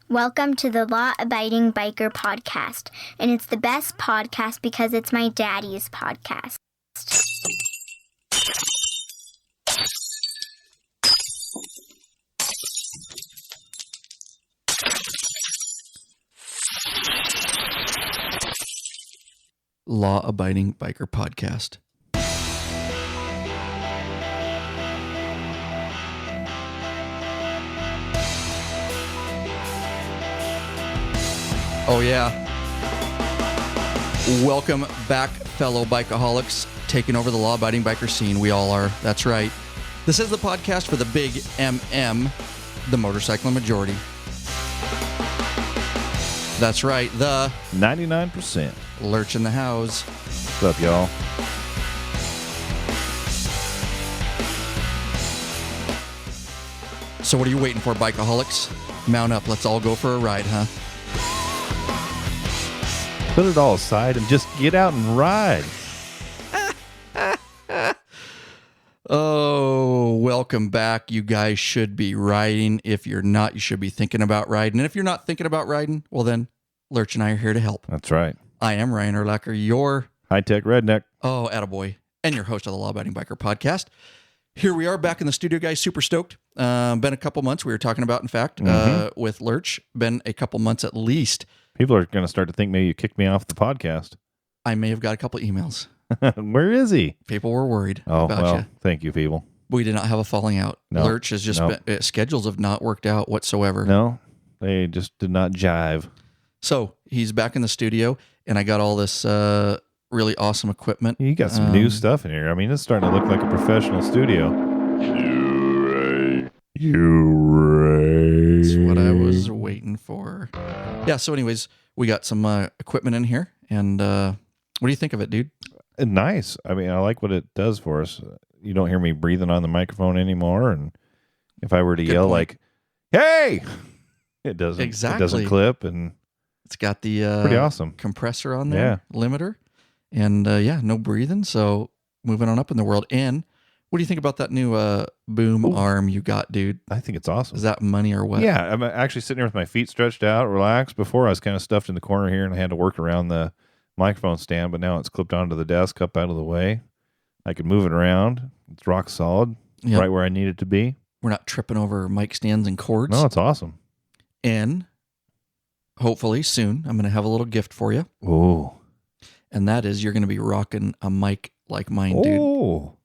Welcome to the Law Abiding Biker Podcast, and it's the best podcast because it's my daddy's podcast. Law Abiding Biker Podcast. Oh, yeah. Welcome back, fellow bikeaholics, taking over the law-abiding biker scene. We all are. That's right. This is the podcast for the big MM, the motorcycle majority. That's right. The 99%. Lurch in the house. What's up, y'all? So what are you waiting for, bikeaholics? Mount up. Let's all go for a ride, huh? Put it all aside and just get out and ride. Oh, welcome back. You guys should be riding. If you're not, you should be thinking about riding. And if you're not thinking about riding, well then, Lurch and I are here to help. That's right. I am Ryan Erlacher, your high-tech redneck. Oh, attaboy, and your host of the Law Abiding Biker Podcast. Here we are back in the studio, guys. Super stoked. Been a couple months. We were talking about, in fact, with Lurch. Been a couple months at least. People are going to start to think maybe you kicked me off the podcast. I may have got a couple emails. Where is he? People were worried about you. Thank you, people. We did not have a falling out. No. Lurch has just been, schedules have not worked out whatsoever. No, they just did not jive. So he's back in the studio, and I got all this really awesome equipment. You got some new stuff in here. I mean, it's starting to look like a professional studio. You That's what I was waiting for. Yeah, so anyways, we got some equipment in here, and what do you think of it, dude? Nice. I mean, I like what it does for us. You don't hear me breathing on the microphone anymore, and if I were to yell like, "Hey!" it doesn't. Exactly. It doesn't clip, and it's got the pretty awesome compressor on there, limiter, and no breathing. So moving on up in the world. And what do you think about that new boom arm you got, dude? I think it's awesome. Is that money or what? Yeah, I'm actually sitting here with my feet stretched out, relaxed. Before I was kind of stuffed in the corner here, and I had to work around the microphone stand, but now it's clipped onto the desk, up out of the way. I can move it around. It's rock solid, right where I need it to be. We're not tripping over mic stands and cords. No, it's awesome. And hopefully soon, I'm going to have a little gift for you. Oh. And that is you're going to be rocking a mic like mine, dude. Oh.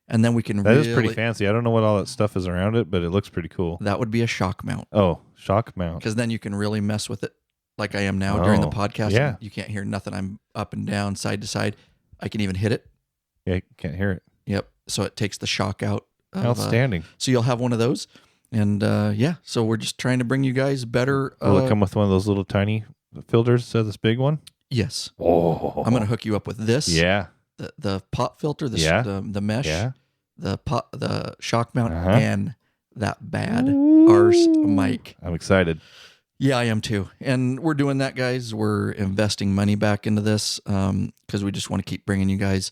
And then we can That is pretty fancy. I don't know what all that stuff is around it, but it looks pretty cool. That would be a shock mount. Oh, shock mount. Because then you can really mess with it like I am now during the podcast. Yeah. You can't hear nothing. I'm up and down, side to side. I can even hit it. Yeah, you can't hear it. Yep. So it takes the shock out. Outstanding. So you'll have one of those. And so we're just trying to bring you guys better. Will it come with one of those little tiny filters instead of this big one? Yes. Oh. I'm going to hook you up with this. Yeah. The pop filter, the mesh, the shock mount, and that bad arse mic. I'm excited. Yeah, I am too. And we're doing that, guys. We're investing money back into this because we just want to keep bringing you guys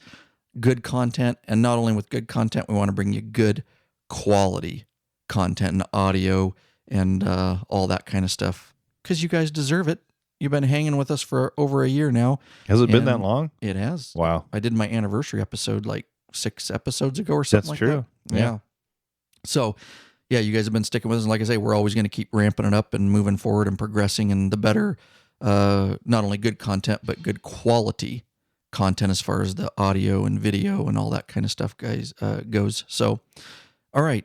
good content. And not only with good content, we want to bring you good quality content and audio and all that kind of stuff because you guys deserve it. You've been hanging with us for over a year now. Has it been that long? It has. Wow. I did my anniversary episode like 6 episodes ago or something. That's like true. That. Yeah. So, yeah, you guys have been sticking with us. And like I say, we're always going to keep ramping it up and moving forward and progressing and the better, not only good content, but good quality content as far as the audio and video and all that kind of stuff, guys, goes. So, all right.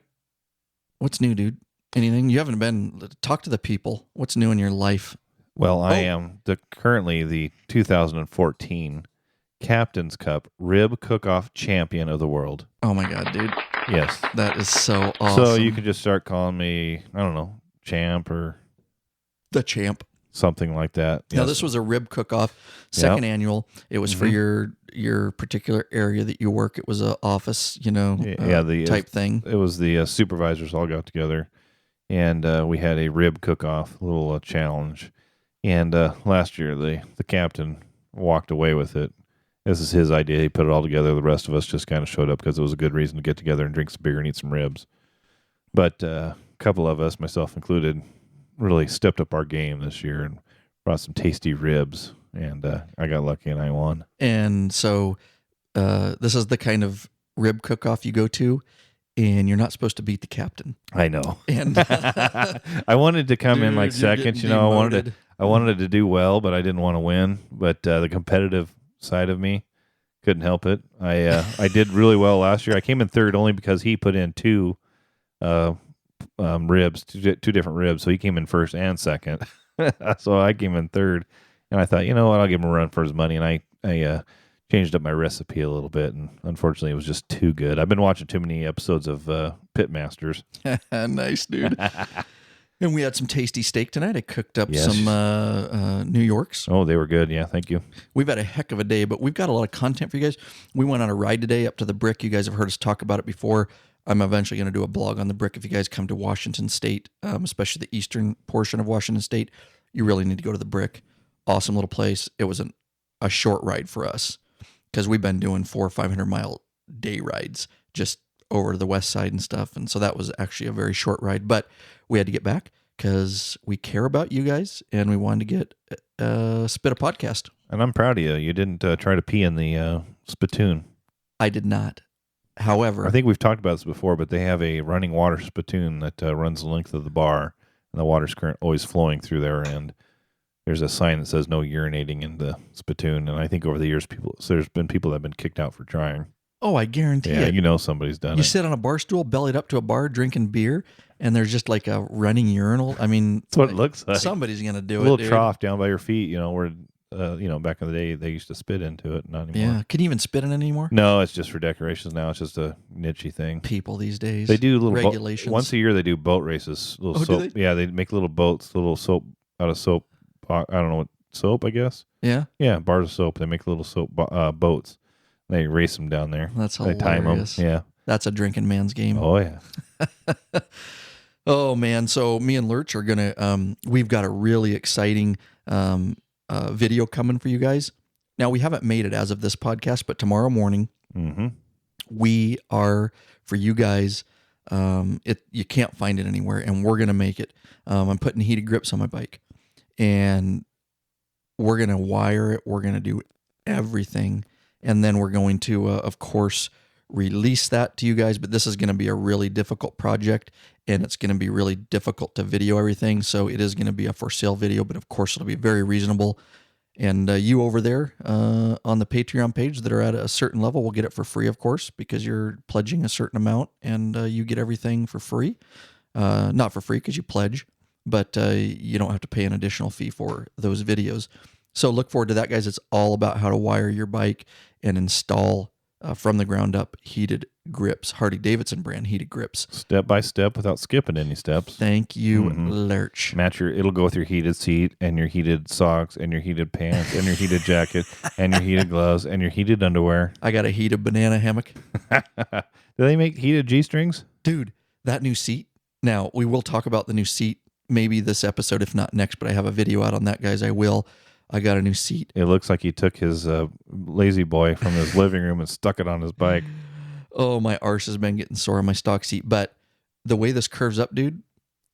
What's new, dude? Anything? You haven't been, talk to the people. What's new in your life? Well, I am currently the 2014 Captain's Cup Rib Cook-Off Champion of the world. Oh, my God, dude. Yes. That is so awesome. So you could just start calling me, I don't know, Champ or... The Champ. Something like that. Now, yes. this was a rib cook-off, second annual. It was for your particular area that you work. It was an office, the type thing. It was the supervisors all got together, and we had a rib cook-off, little challenge. And last year, the captain walked away with it. This is his idea. He put it all together. The rest of us just kind of showed up because it was a good reason to get together and drink some beer and eat some ribs. But a couple of us, myself included, really stepped up our game this year and brought some tasty ribs. And I got lucky and I won. And so this is the kind of rib cook-off you go to, and you're not supposed to beat the captain. I know. And I wanted to come in like Dude, you're second. getting I wanted to do well, but I didn't want to win. But the competitive side of me couldn't help it. I did really well last year. I came in third only because he put in two ribs, two different ribs. So he came in first and second. So I came in third, and I thought, you know what, I'll give him a run for his money. And I changed up my recipe a little bit, and unfortunately, it was just too good. I've been watching too many episodes of Pitmasters. Nice, dude. And we had some tasty steak tonight. I cooked up Yes. some New Yorks. Oh, they were good. Yeah, thank you. We've had a heck of a day, but we've got a lot of content for you guys. We went on a ride today up to the Brick. You guys have heard us talk about it before. I'm eventually going to do a blog on the Brick. If you guys come to Washington State, especially the eastern portion of Washington State, you really need to go to the Brick. Awesome little place. It was a short ride for us because we've been doing 400 or 500 mile day rides just over to the west side and stuff. And so that was actually a very short ride, but we had to get back because we care about you guys and we wanted to get spit a podcast. And I'm proud of you. You didn't try to pee in the spittoon. I did not. However, I think we've talked about this before, but they have a running water spittoon that runs the length of the bar, and the water's current always flowing through there. And there's a sign that says no urinating in the spittoon. And I think over the years, there's been people that have been kicked out for trying. oh, I guarantee Yeah, it. you know somebody's done You it. sit on a bar stool, bellied up to a bar, drinking beer, and there's just like a running urinal. I mean, That's what it looks like. somebody's gonna A do little it. Dude. trough down by your feet, where back in the day they used to spit into it. Not anymore. Yeah, can you even spit in it anymore? No, it's just for decorations now. It's just a nichey thing. People these days. They do little regulations. once a year. They do boat races. Little Oh, do soap. they? Yeah, they make little boats. Little soap out of soap. I don't know what soap. I guess. Yeah, Yeah, bars of soap. They make little soap boats. They race them down there. that's They time them. hilarious. Yeah. That's a drinking man's game. Oh yeah. Oh man, so me and Lurch are gonna we've got a really exciting video coming for you guys. Now we haven't made it as of this podcast, but tomorrow morning Mm-hmm. we are for you guys. You can't find it anywhere, and we're gonna make it. I'm putting heated grips on my bike, and we're gonna wire it. We're gonna do everything, and then we're going to, of course, release that to you guys. But this is going to be a really difficult project, and it's going to be really difficult to video everything. So it is going to be a for sale video, but of course it'll be very reasonable. And you over there on the Patreon page that are at a certain level will get it for free, of course, because you're pledging a certain amount, and you get everything for free. Not for free because you pledge, but you don't have to pay an additional fee for those videos. So look forward to that, guys. It's all about how to wire your bike and install from the ground up heated grips, Harley-Davidson brand heated grips. Step by step without skipping any steps. Thank you, Mhm. Lurch. It'll go with your heated seat and your heated socks and your heated pants and your heated jacket and your heated gloves and your heated underwear. I got a heated banana hammock. Do they make heated G-strings? Dude, that new seat. Now, we will talk about the new seat maybe this episode, if not next, but I have a video out on that, guys. I will. I got a new seat. It looks like he took his lazy boy from his living room and stuck it on his bike. Oh, my arse has been getting sore on my stock seat. But the way this curves up, dude,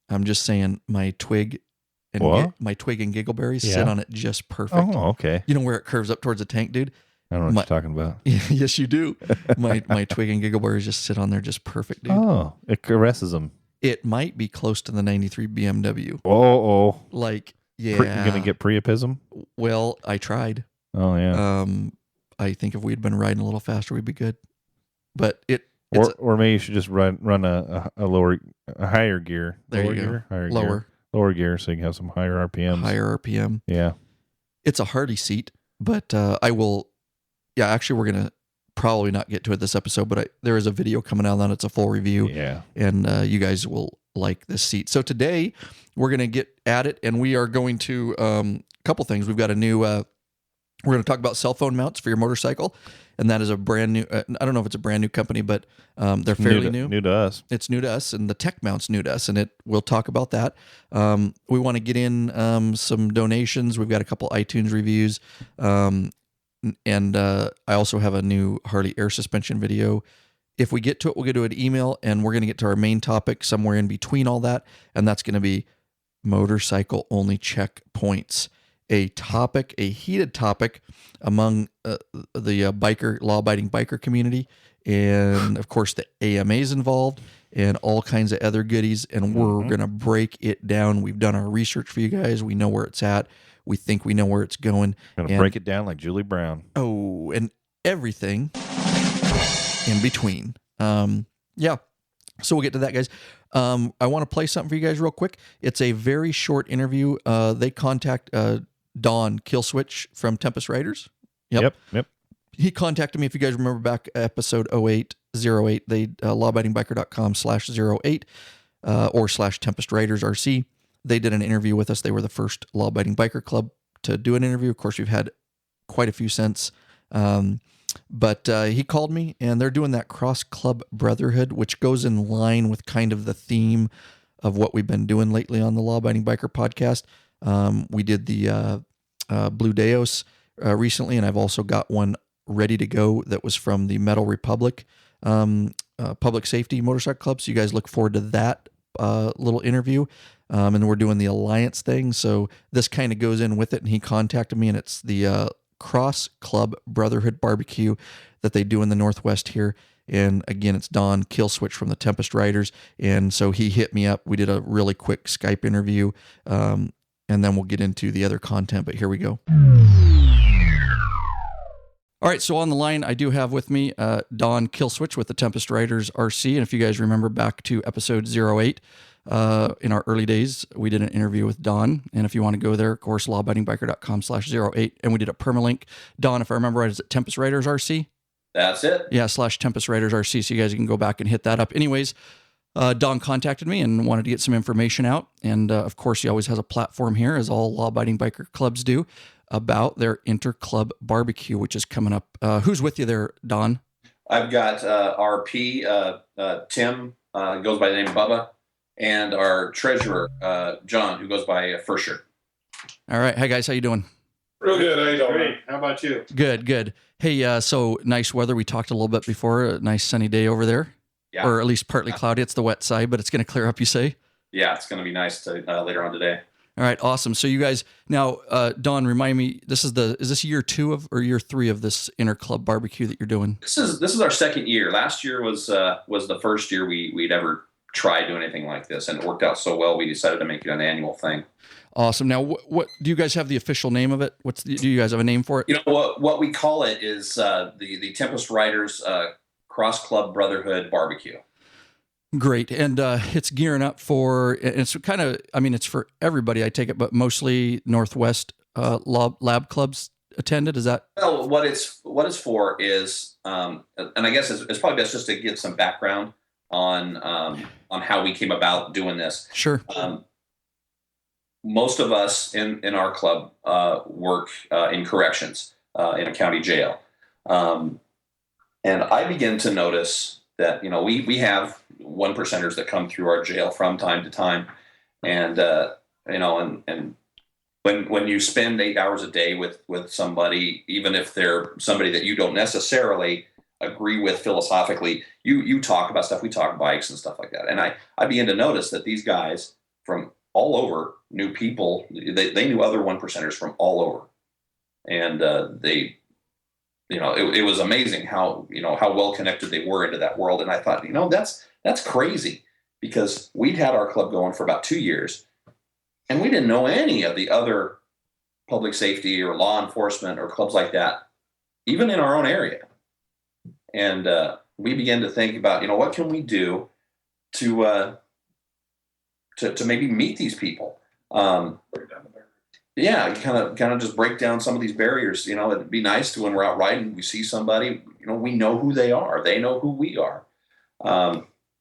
I'm just saying my twig and What? my twig and giggleberries Yeah. sit on it just perfect. Oh, okay. You know where it curves up towards the tank, dude? I don't know what My- you're talking about. Yes, you do. My twig and giggleberries just sit on there just perfect, dude. Oh, it caresses him. It might be close to the 93 BMW. Oh. Like, yeah. You're going to get priapism? Well, I tried. Oh, yeah. I think if we'd been riding a little faster, we'd be good. But Or maybe you should just run a higher gear. There Lower you go. gear? Higher lower, gear. Lower gear so you can have some higher RPMs. higher RPM. Yeah. It's a Harley seat, but I will. Yeah, actually, we're gonna probably not get to it this episode, but there is a video coming out on it. It's a full review, Yeah. and you guys will like this seat. So today we're gonna get at it, and we are going to a couple things. We've got a new. We're going to talk about cell phone mounts for your motorcycle, and that is a brand new. I don't know if it's a brand new company, but they're fairly new. New to us. It's new to us, and the tech mount's new to us, and we'll talk about that. We want to get in some donations. We've got a couple iTunes reviews, and I also have a new Harley air suspension video. If we get to it, we'll get to an email, and we're going to get to our main topic somewhere in between all that, and that's going to be motorcycle only checkpoints. A heated topic among the law-abiding biker community, and of course the AMA's involved, and all kinds of other goodies. And we're gonna break it down. We've done our research for you guys. We know where it's at. We think we know where it's going. Gonna break it down like Julie Brown. Oh, and everything in between. Yeah. So we'll get to that, guys. I want to play something for you guys real quick. It's a very short interview. They contact Don Killswitch from Tempest Riders. Yep. He contacted me, if you guys remember back episode 0808, they lawabidingbiker.com/08 or /Tempest Riders RC. They did an interview with us. They were the first law-abiding biker club to do an interview. Of course, we've had quite a few since. But he called me, and they're doing that cross-club brotherhood, which goes in line with kind of the theme of what we've been doing lately on the Law-Abiding Biker podcast. We did the Blue Deos recently, and I've also got one ready to go that was from the Metal Republic Public Safety Motorcycle Club. So you guys look forward to that little interview. And we're doing the Alliance thing. So this kind of goes in with it, and he contacted me, and it's the Cross Club Brotherhood Barbecue that they do in the Northwest here. And again, it's Don Killswitch from the Tempest Riders. And so he hit me up. We did a really quick Skype interview. And then we'll get into the other content, but here we go. All right, so on the line, I do have with me Don Killswitch with the Tempest Riders RC. And if you guys remember back to episode 08, in our early days, we did an interview with Don. And if you want to go there, of course, lawabidingbiker.com/08. And we did a permalink. Don, if I remember right, is it Tempest Riders RC? That's it. Yeah, /Tempest Riders RC. So you guys can go back and hit that up. Anyways, Don contacted me and wanted to get some information out. And of course, he always has a platform here, as all law-abiding biker clubs do, about their inter-club barbecue, which is coming up. Who's with you there, Don? I've got RP, Tim, goes by the name of Bubba, and our treasurer, John, who goes by Fursher. All right. Hey, guys. How you doing? Real good. How you doing? Great. How about you? Good. Hey, so nice weather. We talked a little bit before. A nice sunny day over there. Yeah. Or at least partly cloudy. It's the wet side, but it's going to clear up, you say? Yeah, it's going to be nice later on today. All right, awesome. So you guys, now, Don, remind me, is this year 2 of or year 3 of this inter-club barbecue that you're doing? This is our second year. Last year was the first year we'd ever tried doing anything like this, and it worked out so well we decided to make it an annual thing. Awesome. Now, what do you guys have the official name of it? Do you guys have a name for it? You know what we call it is the Tempest Riders Cross Club Brotherhood Barbecue. Great. And it's gearing up for, it's kind of, I mean, it's for everybody, I take it, but mostly Northwest lab clubs attended. Is that? Well, what it's for is, and I guess it's probably best just to give some background on how we came about doing this. Sure. Most of us in our club work in corrections in a county jail. And I begin to notice that, we have 1%ers that come through our jail from time to time. And, and when you spend 8 hours a day with somebody, even if they're somebody that you don't necessarily agree with philosophically, you talk about stuff. We talk bikes and stuff like that. And I began to notice that these guys from all over knew people. They knew other 1%ers from all over. And it was amazing how well connected they were into that world. And I thought, that's crazy, because we'd had our club going for about 2 years, and we didn't know any of the other public safety or law enforcement or clubs like that, even in our own area. And we began to think about, what can we do to maybe meet these people? Yeah, kind of just break down some of these barriers. It'd be nice to, when we're out riding, we see somebody, we know who they are. They know who we are.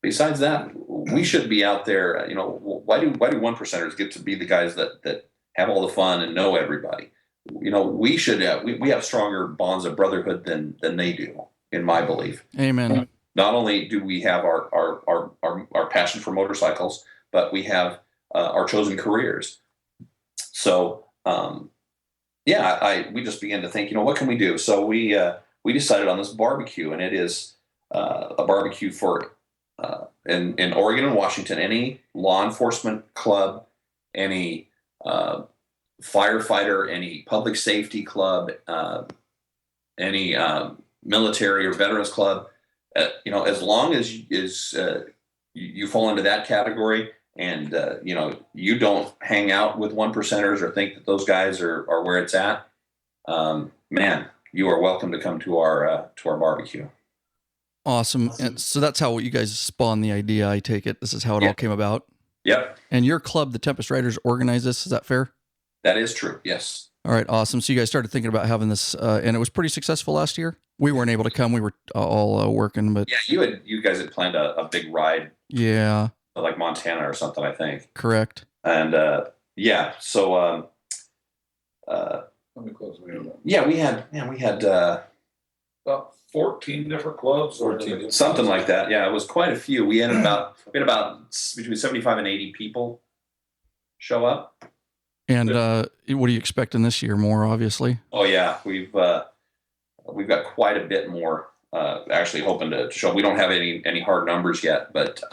Besides that, we should be out there. Why do 1%ers get to be the guys that have all the fun and know everybody? We should we have stronger bonds of brotherhood than they do, in my belief. Amen. Not only do we have our passion for motorcycles, but we have our chosen careers. So, we just began to think, what can we do? So we decided on this barbecue, and it is a barbecue for in Oregon and Washington. Any law enforcement club any firefighter, any public safety club, any military or veterans club. As long as you fall into that category, and you don't hang out with one percenters or think that those guys are where it's at, man, you are welcome to come to our barbecue. Awesome. And so that's how you guys spawned the idea. I take it this is how it all came about. Yep. And your club, the Tempest Riders, organized this. Is that fair? That is true. Yes. All right. Awesome. So you guys started thinking about having this, and it was pretty successful last year. We weren't able to come. We were all working, but yeah, you guys had planned a big ride. Yeah. Like Montana or something, I think. Correct. And so How many clubs we have? yeah, we had About 14 different clubs. 14. something like that. Yeah, it was quite a few. We had about between 75 and 80 people show up. And what are you expecting this year? More, obviously. Oh yeah, we've got quite a bit more. Actually, hoping to show. We don't have any hard numbers yet, but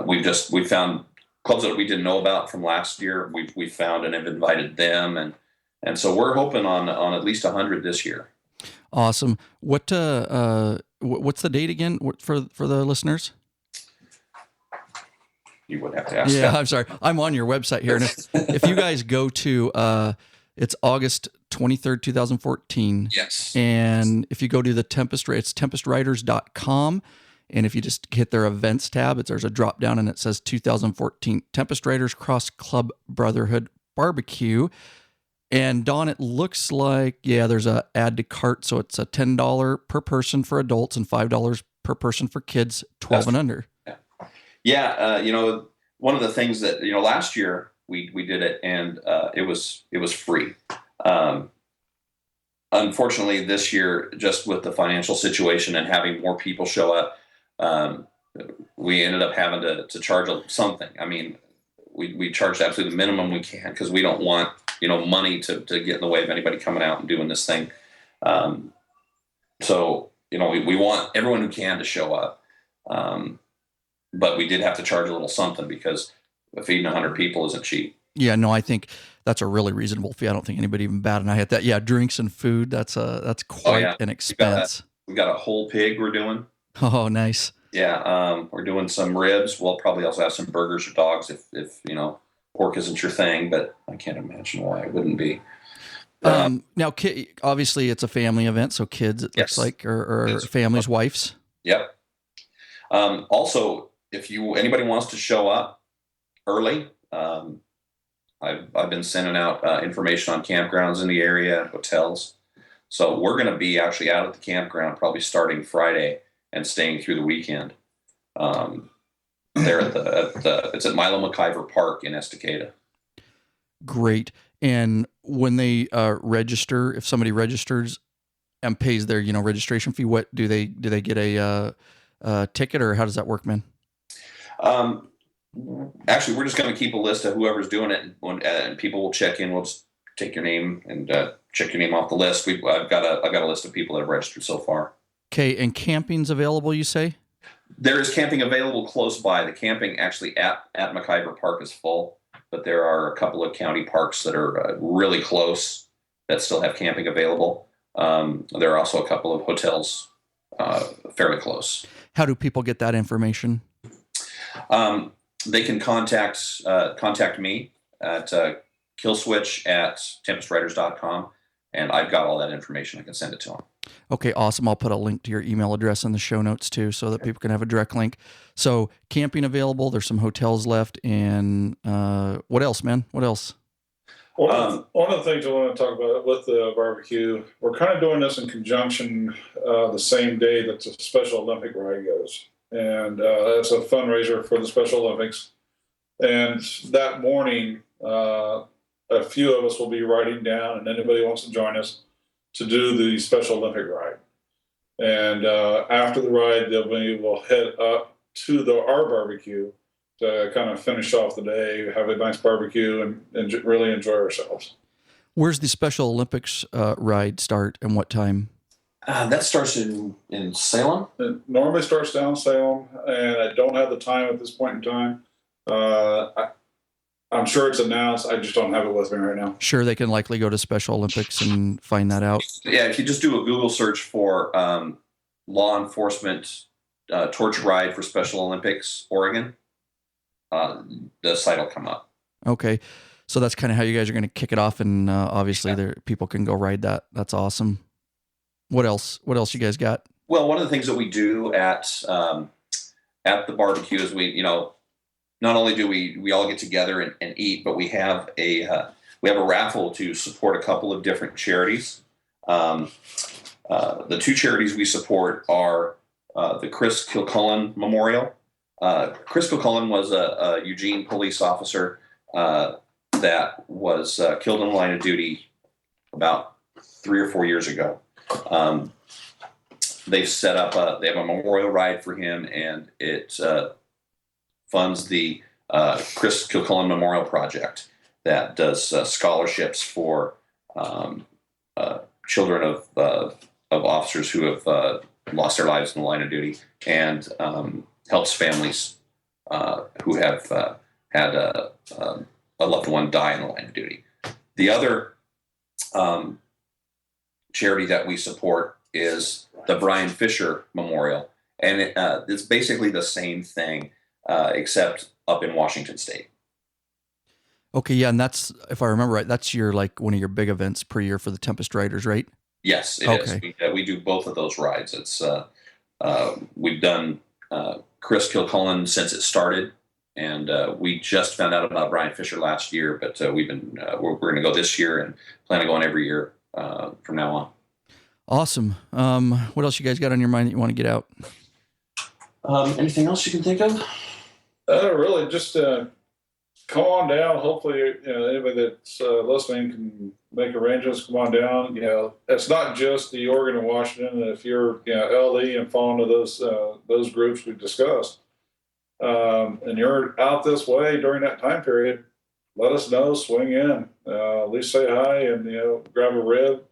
we found clubs that we didn't know about from last year. We found and have invited them, and so we're hoping on at least 100 this year. Awesome. What's the date again for the listeners? You would have to ask. Yeah, that. I'm sorry. I'm on your website here, and if you guys go to it's August 23rd, 2014. Yes. And if you go to the Tempest, it's tempestriders.com. And if you just hit their events tab, there's a drop down and it says 2014 Tempest Riders Cross Club Brotherhood Barbecue. And Don, it looks like, there's a add to cart. So it's a $10 per person for adults and $5 per person for kids 12 and under. Yeah. One of the things that, last year we did it and it was free. Unfortunately, this year, just with the financial situation and having more people show up, we ended up having to charge something. I mean, we charged absolutely the minimum we can because we don't want money to get in the way of anybody coming out and doing this thing. So we want everyone who can to show up, but we did have to charge a little something because feeding 100 people isn't cheap. Yeah, no, I think that's a really reasonable fee. I don't think anybody even bat an eye at that. Yeah, drinks and food, that's quite an expense. We got a whole pig we're doing. Oh, nice. Yeah, we're doing some ribs. We'll probably also have some burgers or dogs if pork isn't your thing, but I can't imagine why it wouldn't be. Now, obviously, it's a family event, so kids, it looks like, or families, wives. Yep. Also, if anybody wants to show up early, I've been sending out information on campgrounds in the area, hotels. So we're going to be actually out at the campground probably starting Friday and staying through the weekend. There it's at Milo McIver Park in Estacada. Great. And when they register, if somebody registers and pays their registration fee, what do they get a ticket, or how does that work, man? Actually, we're just going to keep a list of whoever's doing it, and people will check in. We'll just take your name and check your name off the list. I've got a list of people that have registered so far. Okay, and camping's available, you say? There is camping available close by. The camping actually at McIver Park is full, but there are a couple of county parks that are really close that still have camping available. There are also a couple of hotels fairly close. How do people get that information? They can contact me at killswitch@tempestriders.com, and I've got all that information. I can send it to them. Okay, awesome. I'll put a link to your email address in the show notes too, so that people can have a direct link. So camping available. There's some hotels left, and what else, man? What else? One of the things I want to talk about with the barbecue, we're kind of doing this in conjunction the same day that the Special Olympic ride goes. And that's a fundraiser for the Special Olympics. And that morning, a few of us will be riding down, and anybody wants to join us to do the Special Olympic ride. And after the ride, we'll head up to our barbecue to kind of finish off the day, have a nice barbecue, and really enjoy ourselves. Where's the Special Olympics ride start and what time? That starts in Salem? It normally starts down Salem, and I don't have the time at this point in time. I'm sure it's announced. I just don't have it with me right now. Sure, they can likely go to Special Olympics and find that out. Yeah, if you just do a Google search for law enforcement torch ride for Special Olympics, Oregon, the site will come up. Okay. So that's kind of how you guys are going to kick it off, and obviously there people can go ride that. That's awesome. What else? What else you guys got? Well, one of the things that we do at the barbecue is not only do we all get together and eat, but we have a raffle to support a couple of different charities. The two charities we support are the Chris Kilcullen Memorial. Chris Kilcullen was a Eugene police officer that was killed in the line of duty about 3 or 4 years ago. They've set up they have a memorial ride for him, and it funds the Chris Kilcullen Memorial Project that does scholarships for children of officers who have lost their lives in the line of duty, and helps families who have had a loved one die in the line of duty. The other charity that we support is the Brian Fisher Memorial, and it's basically the same thing, except up in Washington State. Okay, yeah, and that's, if I remember right, that's one of your big events per year for the Tempest Riders, right? Yes, it is. We do both of those rides. It's we've done Chris Kilcullen since it started, and we just found out about Brian Fisher last year, but we've been we're going to go this year and plan on going every year from now on. Awesome. What else you guys got on your mind that you want to get out? Anything else you can think of? Really, just come on down. Hopefully, anybody that's listening can make arrangements. Come on down. It's not just the Oregon and Washington. If you're LE and fall into those groups we discussed, and you're out this way during that time period, let us know. Swing in. At least say hi and grab a rib.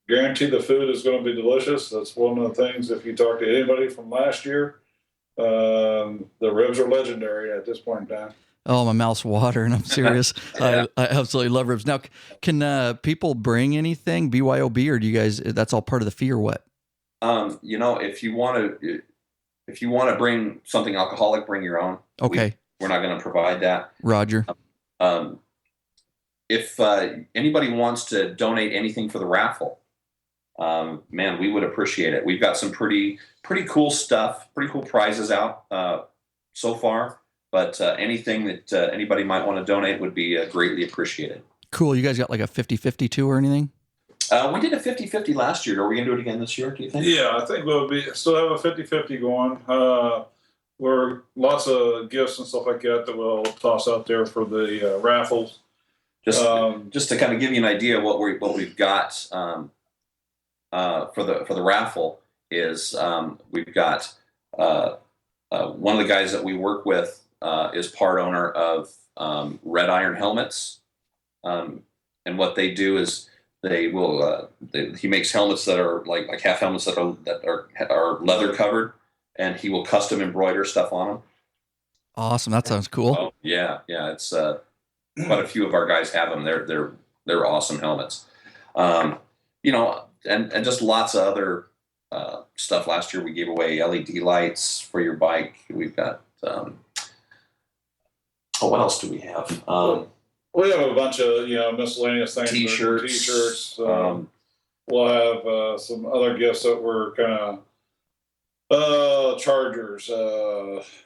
Guarantee the food is going to be delicious. That's one of the things. If you talk to anybody from last year, the ribs are legendary at this point in time. Oh, my mouth's watering. I'm serious. Yeah. I absolutely love ribs. Now, can people bring anything BYOB, or do you guys? That's all part of the fee, or what? If you want to bring something alcoholic, bring your own. Okay. We're not going to provide that. Roger. If anybody wants to donate anything for the raffle, we would appreciate it. We've got some pretty cool stuff, pretty cool prizes out so far. But anything that anybody might want to donate would be greatly appreciated. Cool. You guys got like a 50-50 too or anything? We did a 50-50 last year. Are we going to do it again this year, do you think? Yeah, I think we'll still have a 50-50 going. We're lots of gifts and stuff like that we'll toss out there for the raffles. Just to kind of give you an idea of what we've got for the raffle is we've got one of the guys that we work with is part owner of Red Iron Helmets, and what they do is they will he makes helmets that are like half helmets that are leather covered, and he will custom embroider stuff on them. Awesome, that sounds cool. Oh, yeah, it's quite a few of our guys have them. They're awesome helmets. And just lots of other stuff. Last year we gave away LED lights for your bike. We've got what else do we have? We have a bunch of miscellaneous things. T-shirts. We'll have some other gifts that were kind of chargers,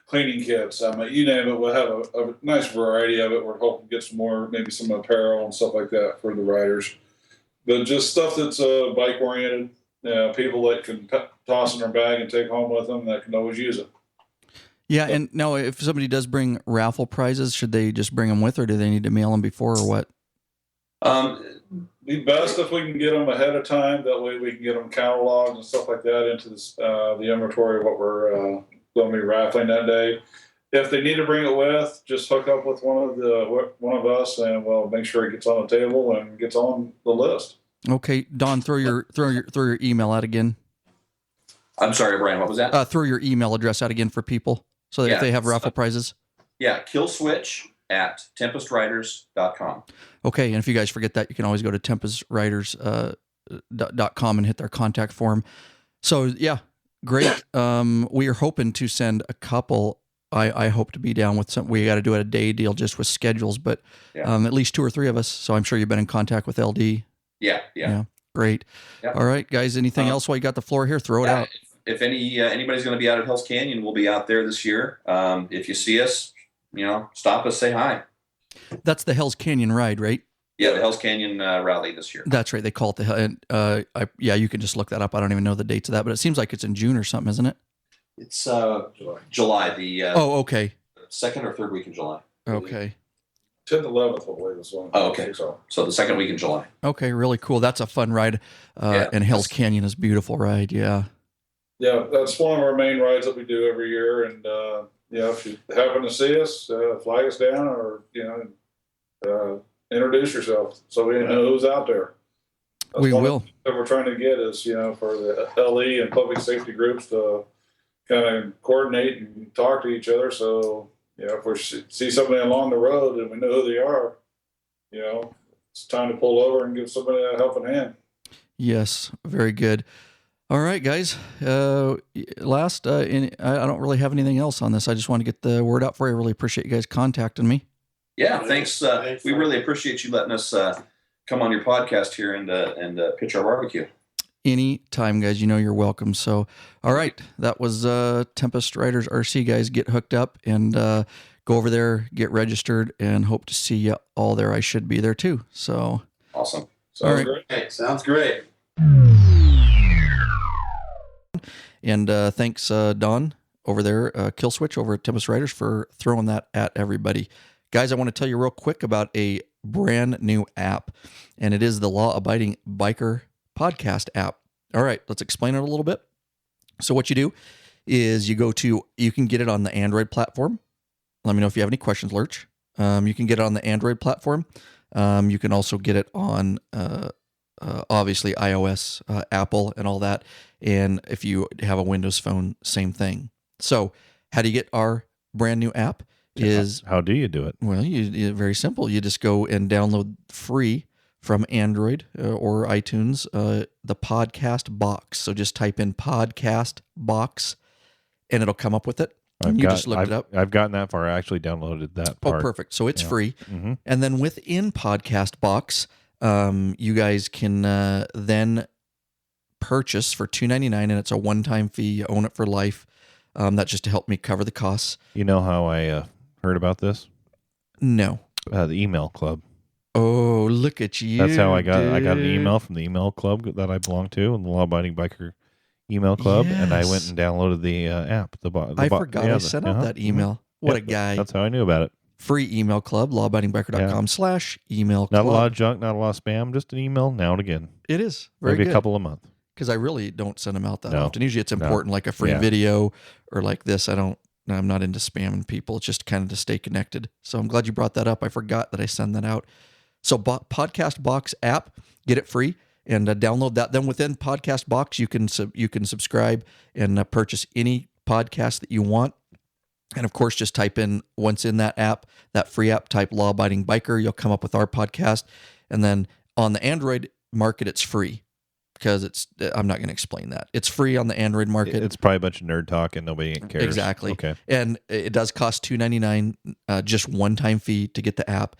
cleaning kits. You name it. We'll have a nice variety of it. We're hoping to get maybe some apparel and stuff like that for the riders. But just stuff that's bike oriented. People that can toss in their bag and take home with them that can always use it. Yeah, and now if somebody does bring raffle prizes, should they just bring them with, or do they need to mail them before, or what? Be best if we can get them ahead of time. That way we can get them cataloged and stuff like that into the inventory of what we're going to be raffling that day. If they need to bring it with, just hook up with one of us, and we'll make sure it gets on the table and gets on the list. Okay, Don, throw your email out again. I'm sorry, Brian. What was that? Throw your email address out again for people so that if they have raffle prizes. Yeah, killswitch@tempestriders.com. Okay, and if you guys forget that, you can always go to tempestriders.com and hit their contact form. So yeah, great. We are hoping to send a couple. I hope to be down with some. We got to do it a day deal just with schedules, but at least 2 or 3 of us. So I'm sure you've been in contact with LD. Yeah. Great. Yep. All right, guys. Anything else while you got the floor here? Throw it out. If anybody's going to be out at Hell's Canyon, we'll be out there this year. If you see us, stop us, say hi. That's the Hell's Canyon ride, right? Yeah, the Hell's Canyon rally this year. That's right. They call it the. You can just look that up. I don't even know the dates of that, but it seems like it's in June or something, isn't it? It's July. The okay. second or third week in July. Okay. 10th, 11th, I believe is one. Oh, okay. So the second week in July. Okay, really cool. That's a fun ride. And Hell's Canyon is a beautiful ride. Yeah. Yeah, that's one of our main rides that we do every year. And if you happen to see us, flag us down, or introduce yourself so we know who's out there. We will. What we're trying to get is for the LE and public safety groups to kind of coordinate and talk to each other. So if we see somebody along the road and we know who they are, it's time to pull over and give somebody a helping hand. Yes, very good. All right, guys. I don't really have anything else on this. I just want to get the word out for you. I really appreciate you guys contacting me. Yeah, thanks. We really appreciate you letting us come on your podcast here and pitch our barbecue. Anytime, guys. You're welcome. So, all right. That was Tempest Riders RC, guys. Get hooked up and go over there, get registered, and hope to see you all there. I should be there too. So awesome. Sounds great. Hey, sounds great. And thanks, Don, over there, Killswitch over at Tempest Riders, for throwing that at everybody. Guys, I want to tell you real quick about a brand new app, and it is the Law Abiding Biker podcast app. All right, let's explain it a little bit. So what you do is you can get it on the Android platform. Let me know if you have any questions, Lurch. You can get it on the Android platform. You can also get it on obviously iOS, Apple, and all that. And if you have a Windows phone, same thing. So how do you get our brand new app? How do you do it? Well, very simple. You just go and download free from Android or iTunes the podcast box. So just type in podcast box, and it'll come up with it. Just looked it up. I've gotten that far. I actually downloaded that part. Oh, perfect. So it's free. Mm-hmm. And then within podcast box, you guys can then purchase for $2.99, and it's a one-time fee. You own it for life. That's just to help me cover the costs. You know how I heard about this? No. The email club. Oh, look at you! That's how I got. Dude. I got an email from the email club that I belong to, and the Law Abiding Biker email club, and I went and downloaded the app. I forgot I sent out that email. What a guy! That's how I knew about it. Free email club, lawabidingbiker.com/email club. Not a lot of junk, not a lot of spam, just an email now and again. It is very maybe good. a couple a month. Because I really don't send them out that often. Usually it's important, like a free Yeah. video or like this. I'm not into spamming people. It's just kind of to stay connected. So I'm glad you brought that up. I forgot that I send that out. So Podcast Box app, get it free and download that. Then within Podcast Box, you can subscribe and purchase any podcast that you want. And of course, just type in, once in that app, that free app, type Law Abiding Biker. You'll come up with our podcast. And then on the Android market, it's free. Because I'm not going to explain that. It's free on the Android market. It's probably a bunch of nerd talk and nobody cares. Exactly. Okay. And it does cost $2.99, just one-time fee to get the app.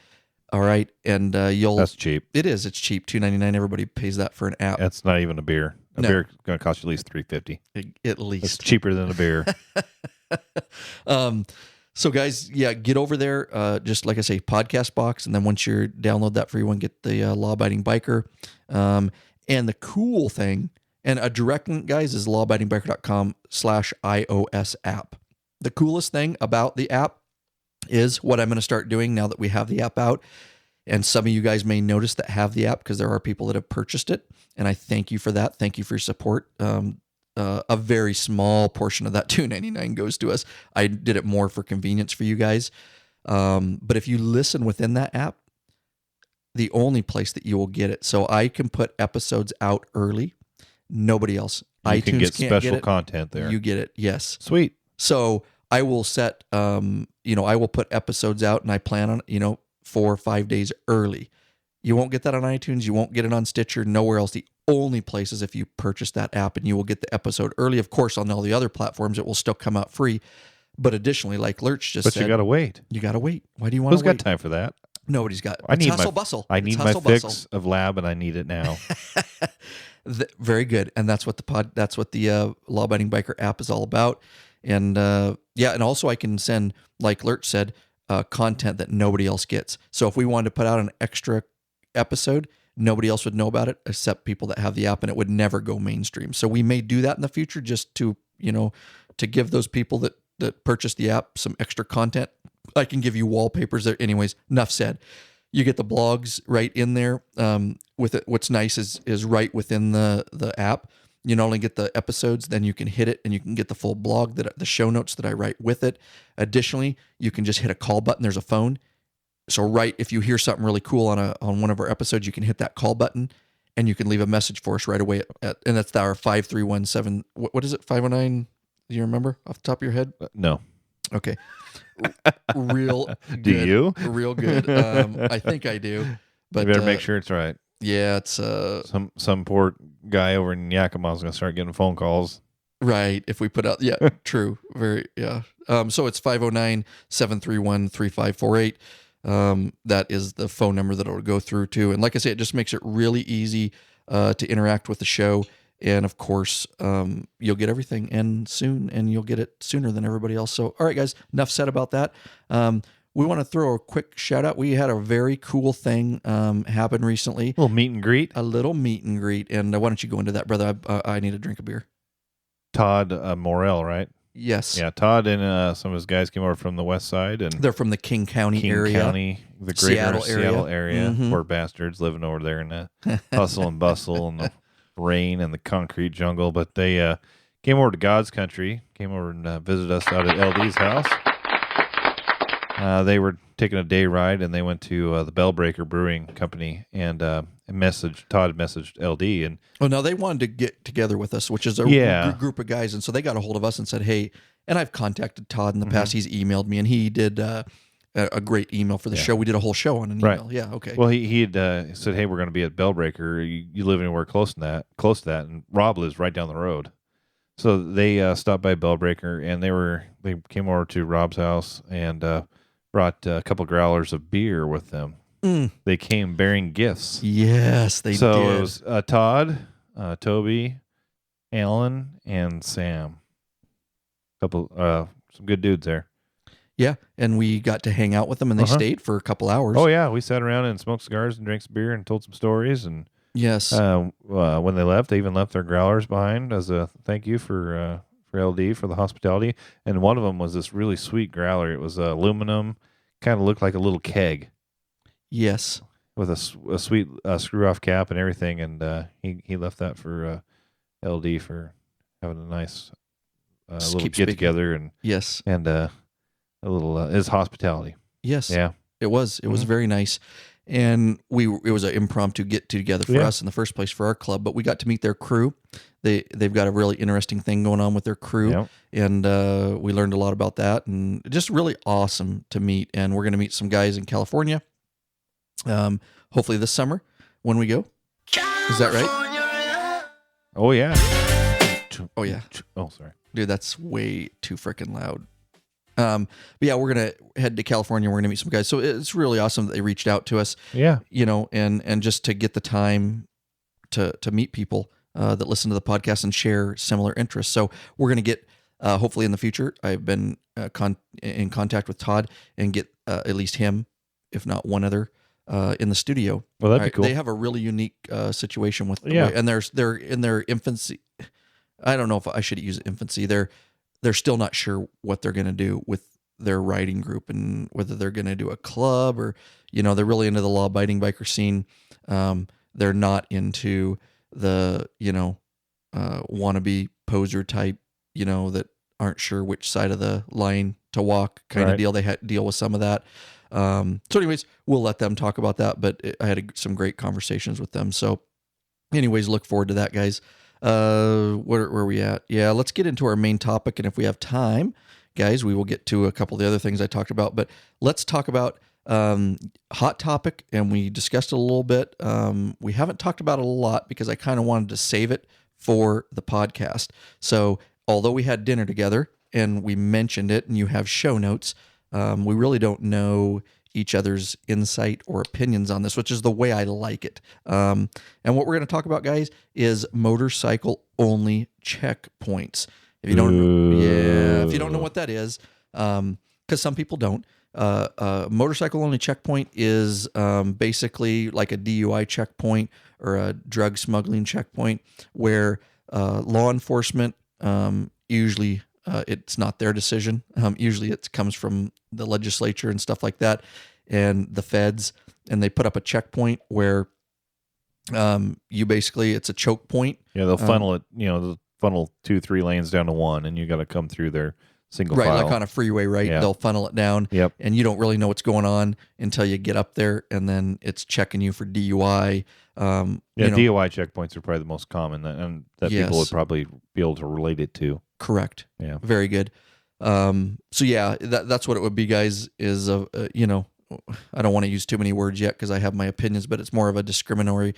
All right, and That's cheap. It is. It's cheap. $2.99. Everybody pays that for an app. That's not even a beer. A beer is going to cost you at least $3.50. At least. It's cheaper than a beer. So guys, get over there. Just like I say, Podcast Box, and then once you download that free one, get the Law Abiding Biker. And the cool thing, and a direct link, guys, is lawabidingbiker.com/iOS app. The coolest thing about the app is what I'm going to start doing now that we have the app out. And some of you guys may notice that have the app because there are people that have purchased it. And I thank you for that. Thank you for your support. A very small portion of that $2.99 goes to us. I did it more for convenience for you guys. But if you listen within that app, the only place that you will get it. So I can put episodes out early. Nobody else. You iTunes can get can't special get it. content there. You get it. Yes. Sweet. So I will set I will put episodes out, and I plan on, 4 or 5 days early. You won't get that on iTunes. You won't get it on Stitcher. Nowhere else. The only place is if you purchase that app, and you will get the episode early. Of course, on all the other platforms, it will still come out free. But additionally, like Lurch just said, you got to wait. You got to wait. Why do you want to Who's wait? got time for that? Nobody's got. I It's need hustle my bustle. I It's need my hustle fix bustle. of Lab, and I need it now. Very good, and that's what the Law-Abiding Biker app is all about. And and also I can send, like Lurch said, content that nobody else gets. So if we wanted to put out an extra episode, nobody else would know about it except people that have the app, and it would never go mainstream. So we may do that in the future, just to to give those people that purchase the app some extra content. I can give you wallpapers there. Anyways, enough said. You get the blogs right in there. With it, what's nice is right within the app. You not only get the episodes, then you can hit it and you can get the full blog, the show notes that I write with it. Additionally, you can just hit a call button. There's a phone. So if you hear something really cool on one of our episodes, you can hit that call button and you can leave a message for us right away. And that's our 5317. What is it? 509? Do you remember off the top of your head? No. Okay. Real good. Do you? Real good. I think I do. But You better make sure it's right. Yeah, it's Some poor guy over in Yakima is going to start getting phone calls. right. If we put out, yeah, true. Very, yeah. So it's 509-731-3548. That is the phone number that it'll go through to. And like I say, it just makes it really easy to interact with the show. And of course, you'll get everything and soon, and you'll get it sooner than everybody else. So, all right, guys, enough said about that. We want to throw a quick shout out. We had a very cool thing happen recently. A little meet and greet. A little meet and greet. And why don't you go into that, brother? I need a drink of beer. Todd Morrell, right? Yes. Yeah, Todd and some of his guys came over from the west side. And They're from the King County area. The greater Seattle area. Mhm. Poor bastards living over there in the hustle and bustle and the rain and the concrete jungle. But they came over to God's country, came over and visited us out at LD's house. They were taking a day ride, and they went to the Bellbreaker Brewing Company, and Todd messaged LD. And now they wanted to get together with us, which is a group of guys. And so they got a hold of us and said, hey, and I've contacted Todd in the past. He's emailed me, and he did a great email for the show. We did a whole show on an email. Right. Yeah, okay. Well, he had said, hey, we're going to be at Bellbreaker. You live anywhere close to that? And Rob lives right down the road. So they stopped by Bellbreaker, and they came over to Rob's house and brought a couple growlers of beer with them. They came bearing gifts. Yes, they did. So it was Todd, Toby, Alan, and Sam. Some good dudes there. Yeah, and we got to hang out with them, and they stayed for a couple hours. Oh yeah, we sat around and smoked cigars and drank some beer and told some stories. And yes, when they left, they even left their growlers behind as a thank you for LD for the hospitality. And one of them was this really sweet growler. It was aluminum, kind of looked like a little keg. Yes, with a sweet screw off cap and everything. And he left that for LD for having a nice little get together and yes, and a little his hospitality. Yes, yeah, it was very nice. And it was an impromptu get together for us in the first place for our club, but we got to meet their crew. They've got a really interesting thing going on with their crew, and we learned a lot about that, and just really awesome to meet. And we're going to meet some guys in California, hopefully this summer when we go. Is that right? Oh yeah. Oh yeah. Oh sorry, dude, that's way too freaking loud. But yeah, we're gonna head to California. We're gonna meet some guys. So it's really awesome that they reached out to us. Yeah, and just to get the time to meet people that listen to the podcast and share similar interests. So we're gonna get hopefully in the future. I've been in contact with Todd and get at least him, if not one other, in the studio. Well, that'd be cool. They have a really unique situation with and they're in their infancy. I don't know if I should use infancy. They're still not sure what they're going to do with their riding group and whether they're going to do a club or, they're really into the law-abiding biker scene. They're not into the, wannabe poser type, that aren't sure which side of the line to walk kind of deal. They had to deal with some of that. So anyways, we'll let them talk about that, but I had some great conversations with them. So anyways, look forward to that, guys. Where are we at? Yeah, let's get into our main topic, and if we have time, guys, we will get to a couple of the other things I talked about, but let's talk about hot topic, and we discussed it a little bit. We haven't talked about it a lot because I kind of wanted to save it for the podcast. So although we had dinner together and we mentioned it and you have show notes, we really don't know each other's insight or opinions on this, which is the way I like it. And what we're going to talk about, guys, is motorcycle only checkpoints. If you don't, if you don't know what that is, because some people don't, motorcycle only checkpoint is basically like a DUI checkpoint or a drug smuggling checkpoint where law enforcement, usually it's not their decision. Usually it comes from the legislature and stuff like that and the feds, and they put up a checkpoint where you basically, it's a choke point. Yeah, they'll funnel it, they'll funnel 2-3 lanes down to one, and you got to come through their single right, file. like on a freeway, right? Yeah. They'll funnel it down, Yep. and you don't really know what's going on until you get up there, and then it's checking you for DUI. DUI checkpoints are probably the most common that Yes. people would probably be able to relate it to. Correct. Yeah. Very good. So yeah, that's what it would be, guys. Is I don't want to use too many words yet because I have my opinions, but it's more of a discriminatory,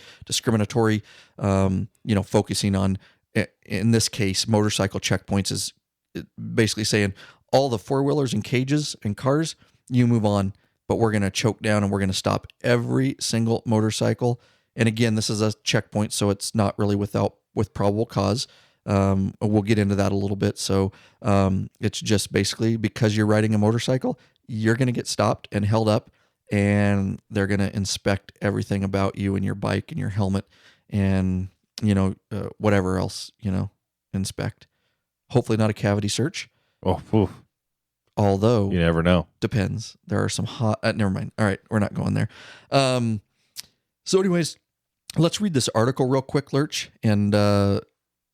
focusing on, in this case, motorcycle checkpoints is basically saying all the four-wheelers and cages and cars, you move on, but we're going to choke down and we're going to stop every single motorcycle. And again, this is a checkpoint, so it's not really with probable cause. We'll get into that a little bit. So it's just basically because you're riding a motorcycle, you're going to get stopped and held up, and they're going to inspect everything about you and your bike and your helmet and, whatever else, inspect. Hopefully not a cavity search. Oh, oof. Although You never know. depends. There are some hot, never mind. All right. We're not going there. So anyways, let's read this article real quick, Lurch. And,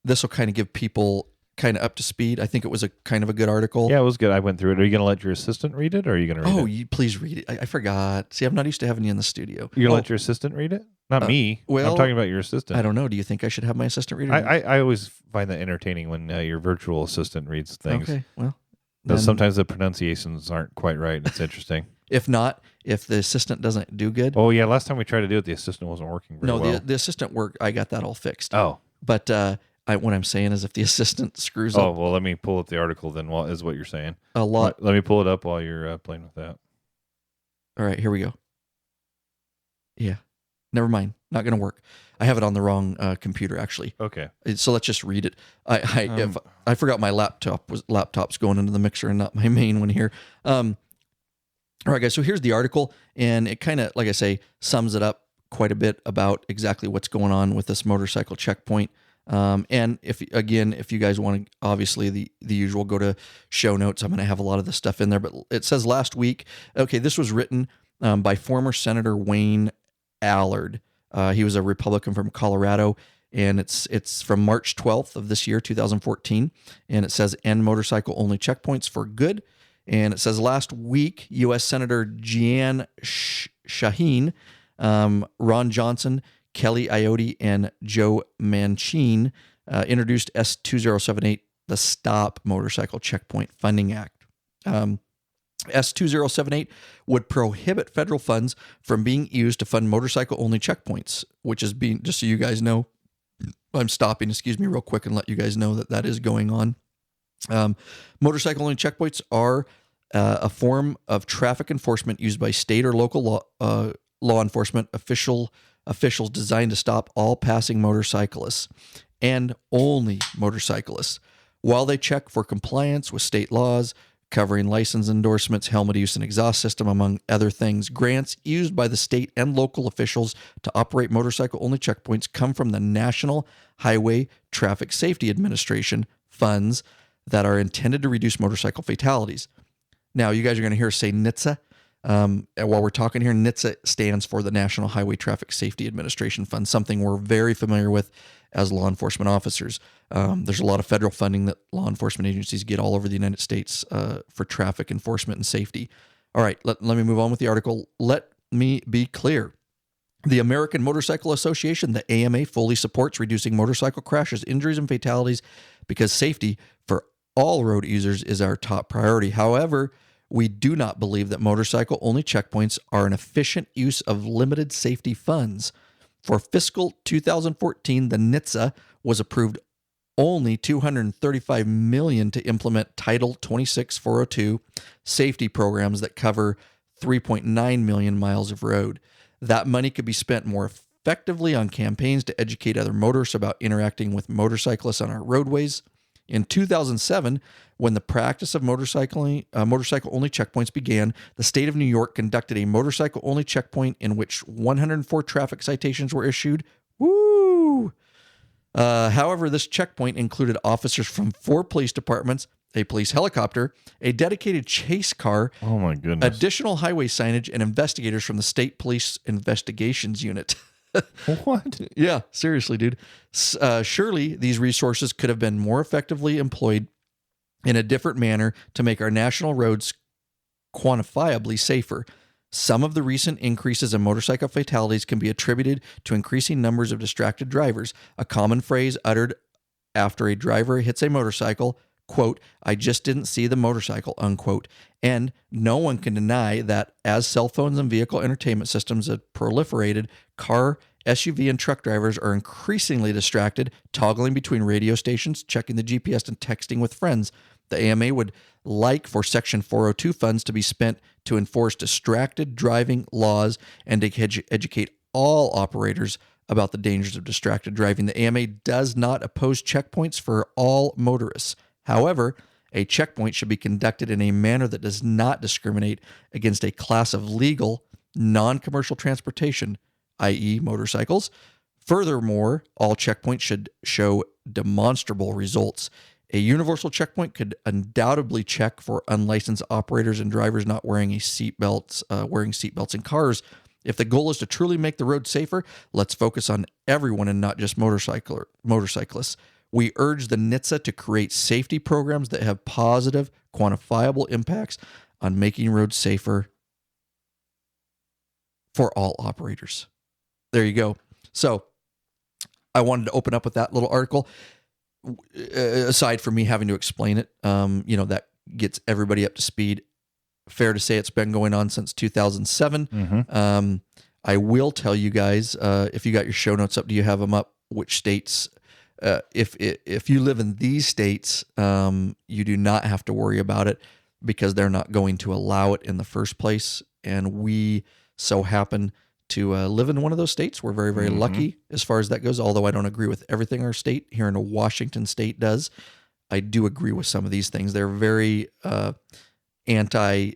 this will kind of give people kind of up to speed. I think it was a kind of a good article. Yeah, it was good. I went through it. Are you going to let your assistant read it, or are you going to read it? You please read it. I forgot. See, I'm not used to having you in the studio. You're going to let your assistant read it? Not me. well, I'm talking about your assistant. I don't know. Do you think I should have my assistant read it? I always find that entertaining when your virtual assistant reads things. Okay, well. Because then- sometimes the pronunciations aren't quite right. It's interesting. If not, if the assistant doesn't do good. Oh, yeah. Last time we tried to do it, the assistant wasn't working very well. The assistant work, I got that all fixed. Oh. But what I'm saying is if the assistant screws Oh, up well, let me pull up the article then, is what you're saying. a lot. Let me pull it up while you're playing with that. All right, here we go. Yeah. Never mind. Not going to work. I have it on the wrong computer, actually. Okay. So let's just read it. If I forgot my laptop's going into the mixer and not my main one here. All right, guys. So here's the article, and it kind of, like I say, sums it up quite a bit about exactly what's going on with this motorcycle checkpoint. And if you guys want to, obviously the usual, go to show notes. I'm going to have a lot of this stuff in there, but it says last week. Okay, this was written by former Senator Wayne Allard. He was a Republican from Colorado, and it's from March 12th of this year, 2014. And it says end motorcycle only checkpoints for good. And it says last week, U.S. Senator Jeanne Shaheen, Ron Johnson, Kelly Iotti, and Joe Manchin introduced S2078, the Stop Motorcycle Checkpoint Funding Act. S2078 would prohibit federal funds from being used to fund motorcycle-only checkpoints, which is being, just so you guys know, I'm stopping, real quick, and let you guys know that is going on. Motorcycle-only checkpoints are a form of traffic enforcement used by state or local law enforcement officials designed to stop all passing motorcyclists and only motorcyclists while they check for compliance with state laws covering license endorsements, helmet use, and exhaust system, among other things. Grants used by the state and local officials to operate motorcycle-only checkpoints come from the National Highway Traffic Safety Administration funds that are intended to reduce motorcycle fatalities. Now, you guys are going to hear us say NHTSA. While we're talking here, NHTSA stands for the National Highway Traffic Safety Administration Fund, something we're very familiar with as law enforcement officers. There's a lot of federal funding that law enforcement agencies get all over the United States for traffic enforcement and safety. All right, let me move on with the article. Let me be clear. The American Motorcycle Association, the AMA, fully supports reducing motorcycle crashes, injuries, and fatalities because safety for all road users is our top priority. However, we do not believe that motorcycle-only checkpoints are an efficient use of limited safety funds. For fiscal 2014, the NHTSA was approved only $235 million to implement Title 26-402 safety programs that cover 3.9 million miles of road. That money could be spent more effectively on campaigns to educate other motorists about interacting with motorcyclists on our roadways. In 2007, when the practice of motorcycle-only checkpoints began, the state of New York conducted a motorcycle-only checkpoint in which 104 traffic citations were issued. Woo! However, this checkpoint included officers from 4 police departments, a police helicopter, a dedicated chase car, Oh my goodness. additional highway signage, and investigators from the State Police Investigations Unit. What? Yeah, seriously, dude. Surely these resources could have been more effectively employed in a different manner to make our national roads quantifiably safer. Some of the recent increases in motorcycle fatalities can be attributed to increasing numbers of distracted drivers. A common phrase uttered after a driver hits a motorcycle, quote, "I just didn't see the motorcycle," unquote. And no one can deny that as cell phones and vehicle entertainment systems have proliferated, car, SUV, and truck drivers are increasingly distracted, toggling between radio stations, checking the GPS, and texting with friends. The AMA would like for Section 402 funds to be spent to enforce distracted driving laws and to educate all operators about the dangers of distracted driving. The AMA does not oppose checkpoints for all motorists. However, a checkpoint should be conducted in a manner that does not discriminate against a class of legal, non-commercial transportation, i.e. motorcycles. Furthermore, all checkpoints should show demonstrable results. A universal checkpoint could undoubtedly check for unlicensed operators and drivers not wearing seatbelts in cars. If the goal is to truly make the road safer, let's focus on everyone and not just motorcyclists. We urge the NHTSA to create safety programs that have positive, quantifiable impacts on making roads safer for all operators. There you go. So I wanted to open up with that little article. Aside from me having to explain it, that gets everybody up to speed. Fair to say it's been going on since 2007. Mm-hmm. I will tell you guys, if you got your show notes up, do you have them up? Which states? If you live in these states, you do not have to worry about it because they're not going to allow it in the first place. And we so happen to live in one of those states. We're very, very lucky as far as that goes. Although I don't agree with everything our state here in Washington State does, I do agree with some of these things. They're very anti,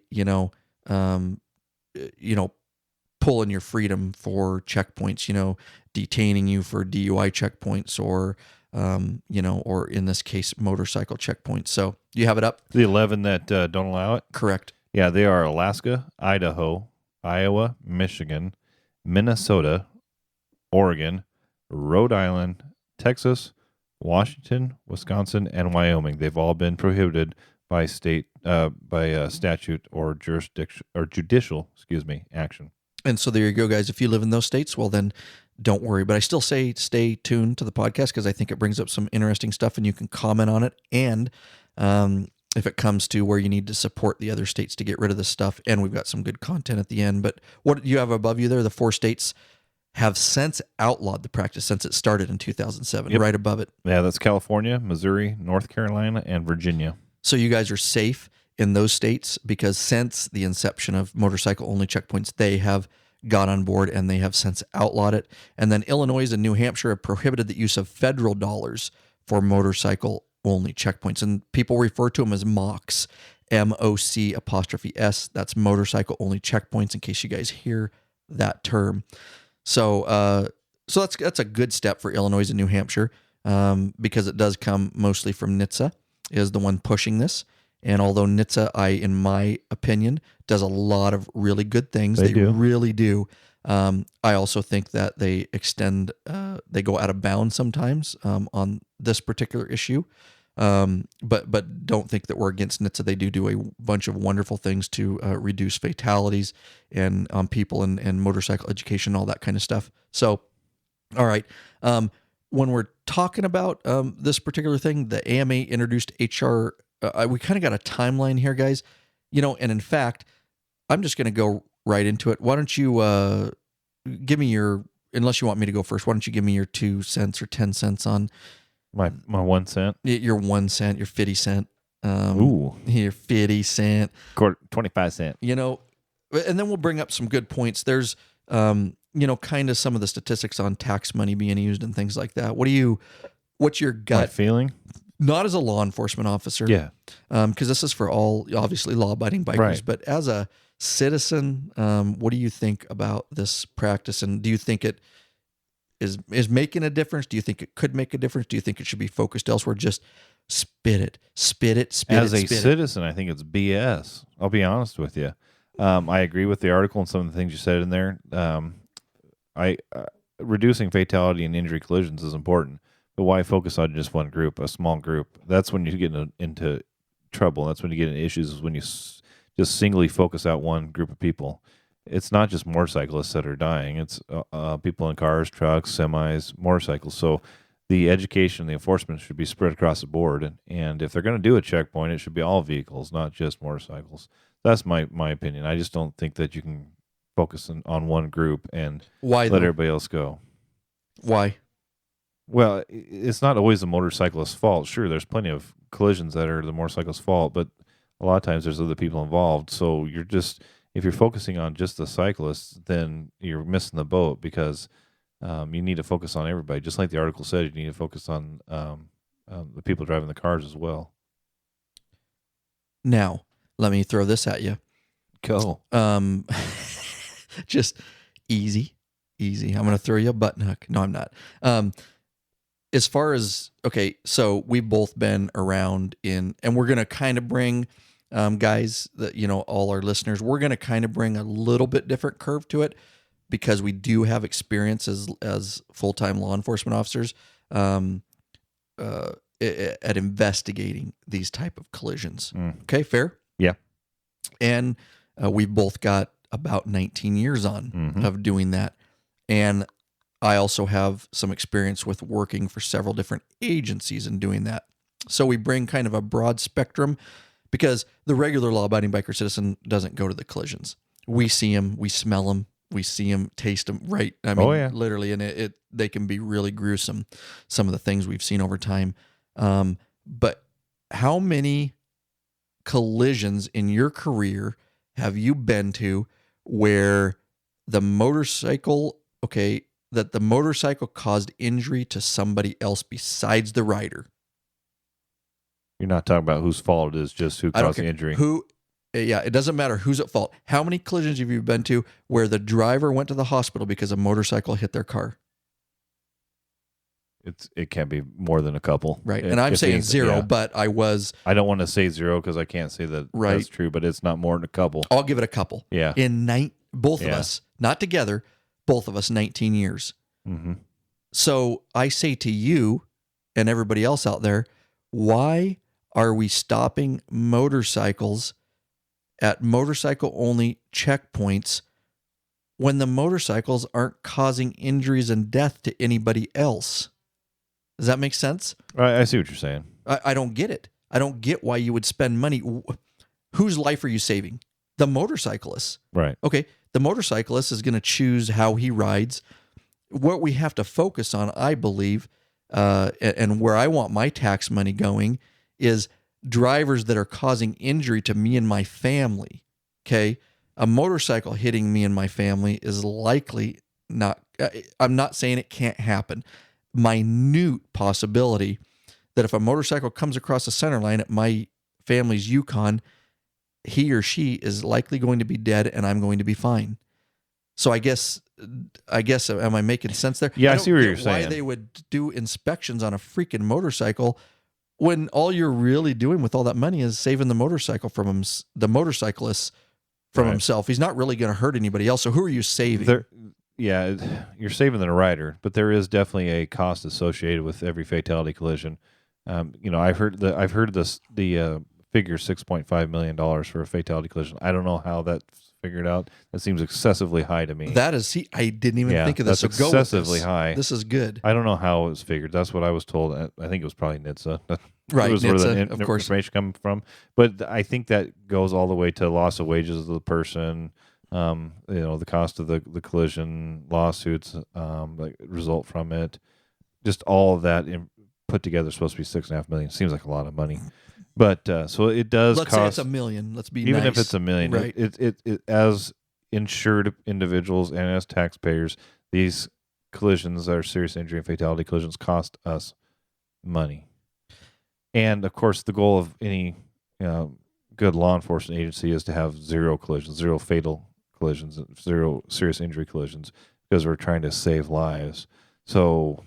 pulling your freedom for checkpoints. Detaining you for DUI checkpoints or or in this case, motorcycle checkpoints. So you have it up? The 11 that don't allow it? Correct. Yeah, they are Alaska, Idaho, Iowa, Michigan, Minnesota, Oregon, Rhode Island, Texas, Washington, Wisconsin, and Wyoming. They've all been prohibited by statute or judicial action. And so there you go, guys. If you live in those states, well then don't worry. But I still say stay tuned to the podcast because I think it brings up some interesting stuff and you can comment on it. And if it comes to where you need to support the other states to get rid of this stuff, and we've got some good content at the end. But what you have above you there, the 4 states have since outlawed the practice since it started in 2007, right above it. Yeah, that's California, Missouri, North Carolina, and Virginia. So you guys are safe in those states because since the inception of motorcycle-only checkpoints, they have got on board and they have since outlawed it. And then Illinois and New Hampshire have prohibited the use of federal dollars for motorcycle-only checkpoints. And people refer to them as MOCs, MOC''S. That's motorcycle-only checkpoints in case you guys hear that term. So that's a good step for Illinois and New Hampshire because it does come mostly from NHTSA is the one pushing this. And although NHTSA, in my opinion, does a lot of really good things, they really do. I also think that they go out of bounds sometimes on this particular issue. But don't think that we're against NHTSA. They do a bunch of wonderful things to reduce fatalities and people and motorcycle education, all that kind of stuff. So, all right. When we're talking about this particular thing, the AMA introduced HR we kind of got a timeline here, guys. And in fact, I'm just going to go right into it. Why don't you give me unless you want me to go first, why don't you give me your 2 cents or 10 cents on my 1 cent? Your 1 cent, your 50 cent. Ooh. Your 50 cent. 25 cent. And then we'll bring up some good points. There's, kind of some of the statistics on tax money being used and things like that. What's your gut My feeling? Not as a law enforcement officer. Yeah. Because this is for all, obviously, law-abiding bikers. Right. But as a citizen, what do you think about this practice? And do you think it is making a difference? Do you think it could make a difference? Do you think it should be focused elsewhere? Just spit it. As a citizen, I think it's BS. I'll be honest with you. I agree with the article and some of the things you said in there. Reducing fatality and injury collisions is important, but why focus on just one group, a small group? That's when you get into trouble. That's when you get into issues, is when you just singly focus out one group of people. It's not just motorcyclists that are dying. It's people in cars, trucks, semis, motorcycles. So the education, the enforcement should be spread across the board. And if they're going to do a checkpoint, it should be all vehicles, not just motorcycles. That's my opinion. I just don't think that you can focus on one group and let everybody else go. Why? Well, it's not always the motorcyclist's fault. Sure, there's plenty of collisions that are the motorcyclist's fault, but a lot of times there's other people involved. So if you're focusing on just the cyclists, then you're missing the boat, because you need to focus on everybody. Just like the article said, you need to focus on the people driving the cars as well. Now, let me throw this at you. Go. Just easy. I'm going to throw you a button hook. No, I'm not. As far as, okay, so we've both been around and we're going to kind of bring, guys, that, all our listeners, we're going to kind of bring a little bit different curve to it, because we do have experience as full-time law enforcement officers at investigating these type of collisions. Okay, fair? Yeah. And we've both got about 19 years on of doing that. And I also have some experience with working for several different agencies and doing that. So we bring kind of a broad spectrum, because the regular law-abiding biker citizen doesn't go to the collisions. We see them, we smell them, we see them, taste them, right? I mean, literally, and they can be really gruesome, some of the things we've seen over time. But how many collisions in your career have you been to where the motorcycle caused injury to somebody else besides the rider? You're not talking about whose fault it is, just who caused the injury. It doesn't matter who's at fault. How many collisions have you been to where the driver went to the hospital because a motorcycle hit their car? It can't be more than a couple. Right. And I'm saying zero, but I don't want to say zero because I can't say that that's true, but it's not more than a couple. I'll give it a couple. Yeah. Both of us, not together, both of us 19 years. Mm-hmm. So I say to you and everybody else out there, why are we stopping motorcycles at motorcycle-only checkpoints when the motorcycles aren't causing injuries and death to anybody else? Does that make sense? I see what you're saying. I don't get it. I don't get why you would spend money. Whose life are you saving? The motorcyclist. Right. Okay. The motorcyclist is going to choose how he rides. What we have to focus on, I believe, and where I want my tax money going, is drivers that are causing injury to me and my family. Okay. A motorcycle hitting me and my family is likely not, I'm not saying it can't happen. Minute possibility that if a motorcycle comes across the center line at my family's Yukon, he or she is likely going to be dead and I'm going to be fine. So I guess, am I making sense there? Yeah, I see what you're saying. Why they would do inspections on a freaking motorcycle when all you're really doing with all that money is saving the motorcycle from him, the motorcyclist from himself. He's not really going to hurt anybody else. So who are you saving? You're saving the rider, but there is definitely a cost associated with every fatality collision. I've heard the figure $6.5 million for a fatality collision. I don't know how that figured out. That seems excessively high to me. That is, I didn't even think of this. That's So go with excessively this. high. This is good. I don't know how it was figured. That's what I was told. I think it was probably NHTSA. Right, It was where NHTSA, the of course. information coming from. But I think that goes all the way to loss of wages of the person, the cost of the collision, lawsuits that result from it. Just all of that put together is supposed to be $6.5 million. Seems like a lot of money. But so it does Let's cost. say it's $1 million. Let's be even nice. if it's $1 million, right? It as insured individuals and as taxpayers, these collisions that are serious injury and fatality collisions cost us money. And of course, the goal of any good law enforcement agency is to have zero collisions, zero fatal collisions, zero serious injury collisions, because we're trying to save lives. So,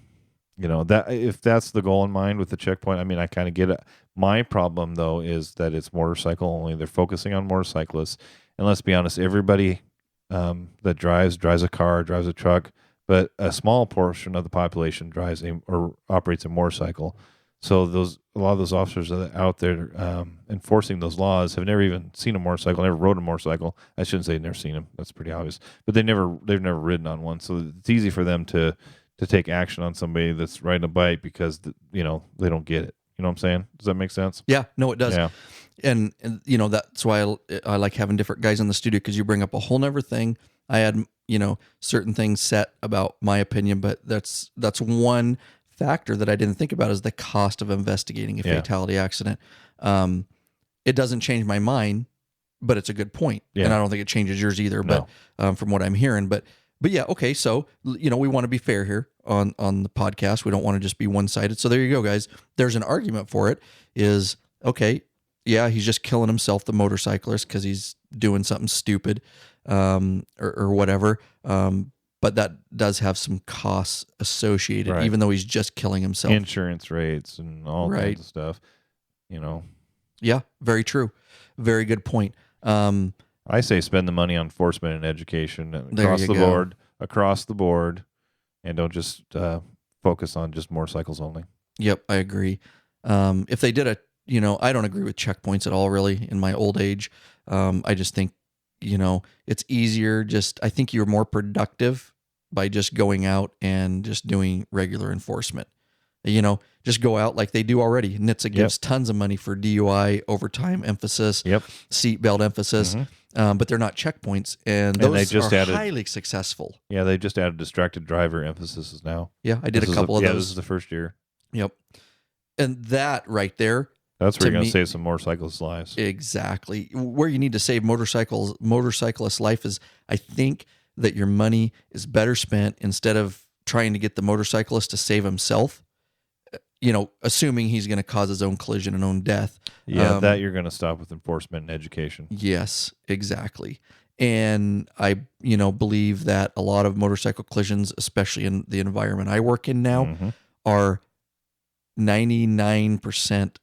that if that's the goal in mind with the checkpoint, I mean, I kind of get it. My problem, though, is that it's motorcycle only. They're focusing on motorcyclists. And let's be honest, everybody that drives a car, drives a truck, but a small portion of the population drives or operates a motorcycle. So a lot of those officers that are out there enforcing those laws have never even seen a motorcycle, never rode a motorcycle. I shouldn't say never seen them. That's pretty obvious. But they've never ridden on one. So it's easy for them to take action on somebody that's riding a bike because they don't get it. You know what I'm saying? Does that make sense? Yeah, no, it does. Yeah. And that's why I like having different guys in the studio, because you bring up a whole nother thing. I had certain things set about my opinion, but that's one factor that I didn't think about, is the cost of investigating a fatality accident. It doesn't change my mind, but it's a good point. Yeah. And I don't think it changes yours either, No. but from what I'm hearing, but yeah, okay. So, we want to be fair here on the podcast. We don't want to just be one-sided. So there you go, guys. There's an argument for it is, okay, yeah, he's just killing himself, the motorcyclist, because he's doing something stupid or whatever. But that does have some costs associated, Right. even though he's just killing himself. Insurance rates and all Right. kinds of stuff. Yeah, very true. Very good point. I say spend the money on enforcement and education There across you the board, and don't just focus on just motorcycles only. Yep, I agree. If they did I don't agree with checkpoints at all, really, in my old age. I just think, it's easier. I think you're more productive by just going out and just doing regular enforcement. Just go out like they do already. NHTSA gives tons of money for DUI, overtime emphasis, seatbelt emphasis, but they're not checkpoints, and those are highly successful. Yeah, they just added distracted driver emphasis now. Yeah, I did a couple of those. Yeah, this is the first year. Yep. And that right there, that's where you're going to save some motorcyclists' lives. Exactly. Where you need to save motorcyclist life is, I think that your money is better spent, instead of trying to get the motorcyclist to save himself, assuming he's going to cause his own collision and own death. Yeah, that you're going to stop with enforcement and education. Yes, exactly. And I, believe that a lot of motorcycle collisions, especially in the environment I work in now, are 99%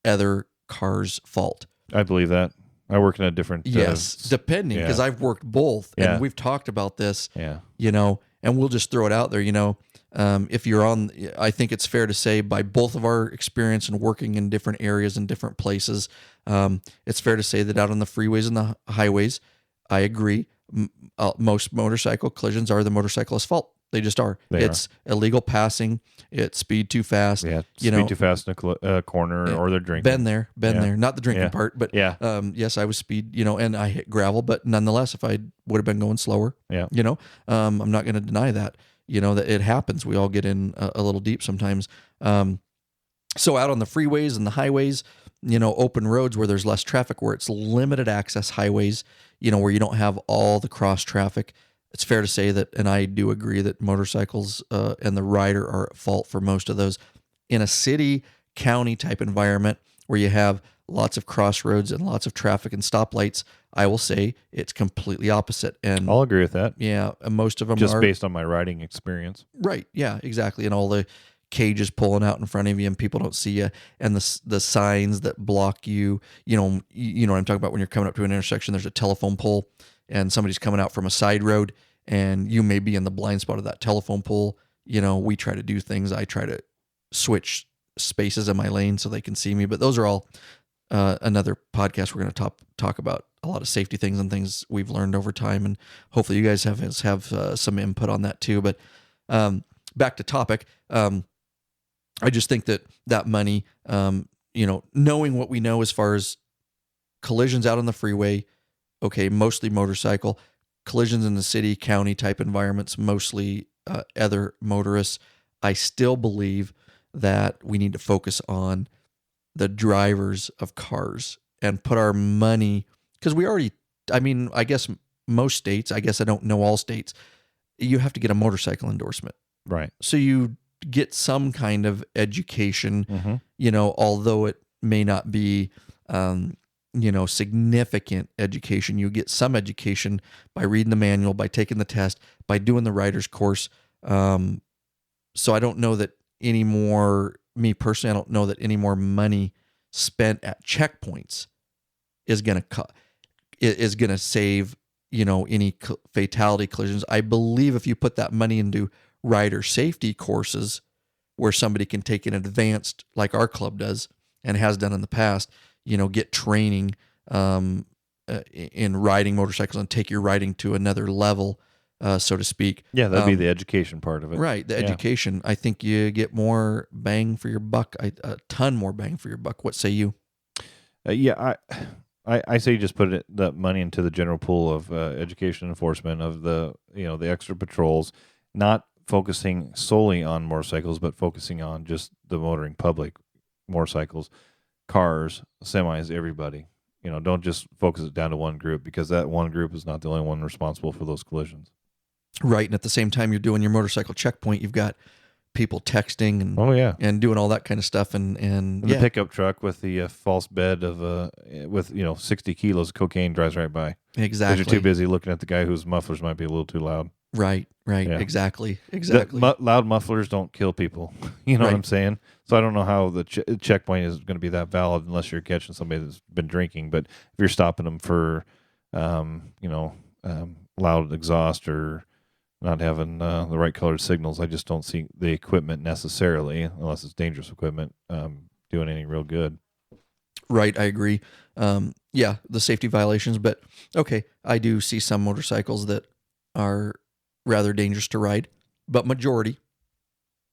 other cars' fault. I believe that. I work in a different... depending, because I've worked both, and we've talked about this, and we'll just throw it out there, if you're on, I think it's fair to say, by both of our experience and working in different areas and different places, it's fair to say that out on the freeways and the highways, I agree, most motorcycle collisions are the motorcyclist's fault. They just are. It's illegal passing. It's speed too fast. Yeah, speed too fast in a corner, or they're drinking. Been there. Not the drinking part, but yes, I was speed, and I hit gravel, but nonetheless, if I would have been going slower, I'm not going to deny that, that it happens. We all get in a little deep sometimes. So out on the freeways and the highways, open roads where there's less traffic, where it's limited access highways, where you don't have all the cross traffic, it's fair to say that, and I do agree, that motorcycles and the rider are at fault for most of those. In a city, county type environment where you have lots of crossroads and lots of traffic and stoplights, I will say it's completely opposite. And I'll agree with that. Yeah, most of them just are based on my riding experience. Right. Yeah, exactly. And all the cages pulling out in front of you and people don't see you, and the signs that block you. You know what I'm talking about when you're coming up to an intersection. There's a telephone pole, and somebody's coming out from a side road, and you may be in the blind spot of that telephone pole. We try to do things. I try to switch spaces in my lane so they can see me, but those are all another podcast, we're going to talk about a lot of safety things and things we've learned over time, and hopefully you guys have some input on that too. But back to topic, I just think that money, knowing what we know as far as collisions out on the freeway, okay, mostly motorcycle, collisions in the city, county type environments, mostly other motorists. I still believe that we need to focus on the drivers of cars and put our money, because I guess most states, I guess I don't know all states, you have to get a motorcycle endorsement. Right. So you get some kind of education, Mm-hmm. Although it may not be, significant education. You get some education by reading the manual, by taking the test, by doing the rider's course. So I don't know that me personally, I don't know that any more money spent at checkpoints is going to save, any fatality collisions. I believe if you put that money into rider safety courses where somebody can take an advanced, like our club does and has done in the past, get training in riding motorcycles and take your riding to another level, so to speak. Yeah, that'd be the education part of it. Right, the education. I think you get more bang for your buck, a ton more bang for your buck. What say you? I say just put that money into the general pool of education enforcement of the the extra patrols, not focusing solely on motorcycles, but focusing on just the motoring public, motorcycles, cars, semis, everybody. Don't just focus it down to one group, because that one group is not the only one responsible for those collisions. Right, and at the same time you're doing your motorcycle checkpoint, you've got people texting and and doing all that kind of stuff, and the pickup truck with the false bed of 60 kilos of cocaine drives right by. Exactly. Because you're too busy looking at the guy whose mufflers might be a little too loud. Right. Yeah. Exactly. Loud mufflers don't kill people. You know what I'm saying? So I don't know how the checkpoint is going to be that valid unless you're catching somebody that's been drinking. But if you're stopping them for, loud exhaust or not having the right colored signals, I just don't see the equipment necessarily, unless it's dangerous equipment, doing any real good. Right, I agree. The safety violations, but okay, I do see some motorcycles that are rather dangerous to ride, but majority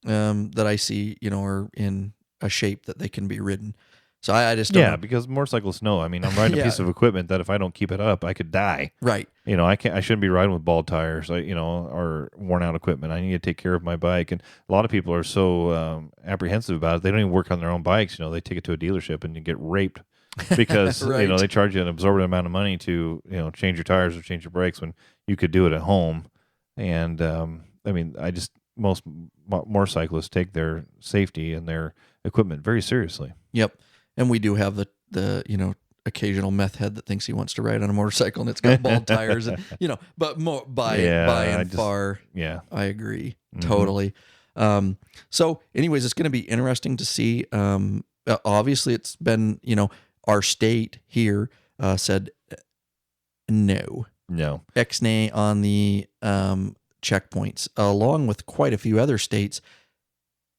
that I see, are in a shape that they can be ridden. So I just don't know. Because motorcyclists know. I mean, I'm riding a piece of equipment that if I don't keep it up, I could die. Right. I shouldn't be riding with bald tires, or worn out equipment. I need to take care of my bike. And a lot of people are so apprehensive about it. They don't even work on their own bikes. They take it to a dealership and you get raped because, Right. they charge you an absorbent amount of money to, change your tires or change your brakes when you could do it at home. And, most motorcyclists take their safety and their equipment very seriously. Yep. And we do have the occasional meth head that thinks he wants to ride on a motorcycle and it's got bald tires, and, but by and far, I agree. Mm-hmm. Totally. So anyways, it's going to be interesting to see. Obviously it's been, our state here, said no. Ex-nay on the, checkpoints, along with quite a few other states,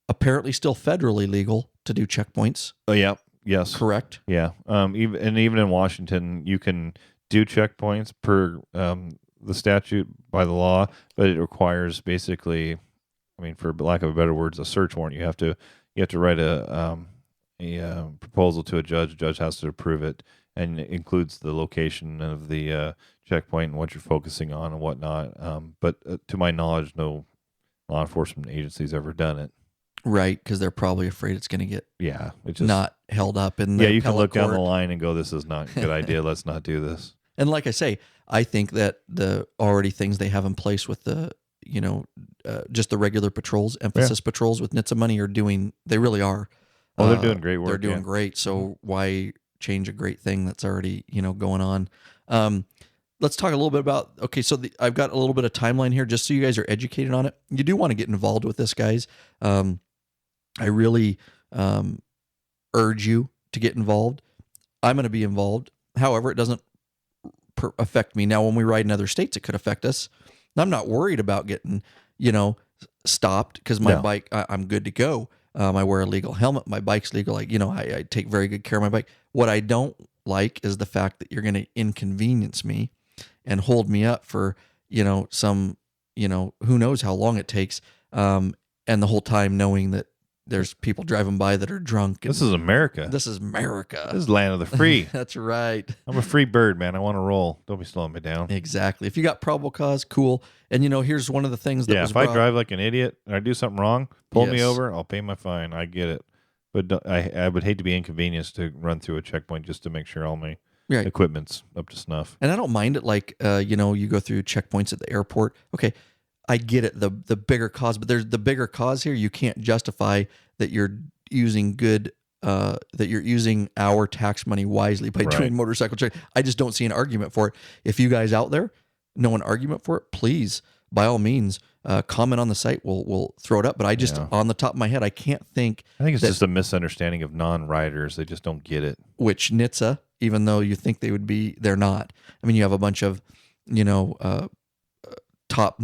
apparently still federally legal to do checkpoints. Oh, yeah. Yes. Correct. Yeah. Even in Washington, you can do checkpoints per the statute by the law, but it requires basically, for lack of better words, a search warrant. You have to write a proposal to a judge. The judge has to approve it, and it includes the location of the checkpoint and what you're focusing on and whatnot. But to my knowledge, no law enforcement agency's ever done it. Right, because they're probably afraid it's going to get it's just not held up in the you can look down the court. line and go, this is not a good idea. Let's not do this. And like I say, I think that the already things they have in place with the, just the regular patrols, emphasis patrols with NHTSA money they really are. Oh, they're doing great work. They're doing great. So why change a great thing that's already, going on? Let's talk a little bit about, so I've got a little bit of timeline here just so you guys are educated on it. You do want to get involved with this, guys. I really urge you to get involved. I'm going to be involved. However, it doesn't affect me. Now, when we ride in other states, it could affect us. I'm not worried about getting, stopped because my bike, I'm good to go. I wear a legal helmet. My bike's legal. Like, I take very good care of my bike. What I don't like is the fact that you're going to inconvenience me and hold me up for, some, who knows how long it takes. And the whole time knowing that there's people driving by that are drunk. This is America. This is America. This is land of the free. That's right. I'm a free bird, man. I want to roll. Don't be slowing me down. Exactly. If you got probable cause, cool. And here's one of the things that was if I drive like an idiot and I do something wrong, pull me Yes. over, I'll pay my fine. I get it. But I would hate to be inconvenienced to run through a checkpoint just to make sure all my Right. equipment's up to snuff. And I don't mind it. Like, you go through checkpoints at the airport. Okay, I get it. The bigger cause, but there's the bigger cause here. You can't justify that you're using our tax money wisely by doing motorcycle check. I just don't see an argument for it. If you guys out there know an argument for it, please, by all means, comment on the site. We'll throw it up. But I just, on the top of my head, I can't think. I think it's just a misunderstanding of non-riders. They just don't get it. Which NHTSA, even though you think they would be, they're not. I mean, you have a bunch of, top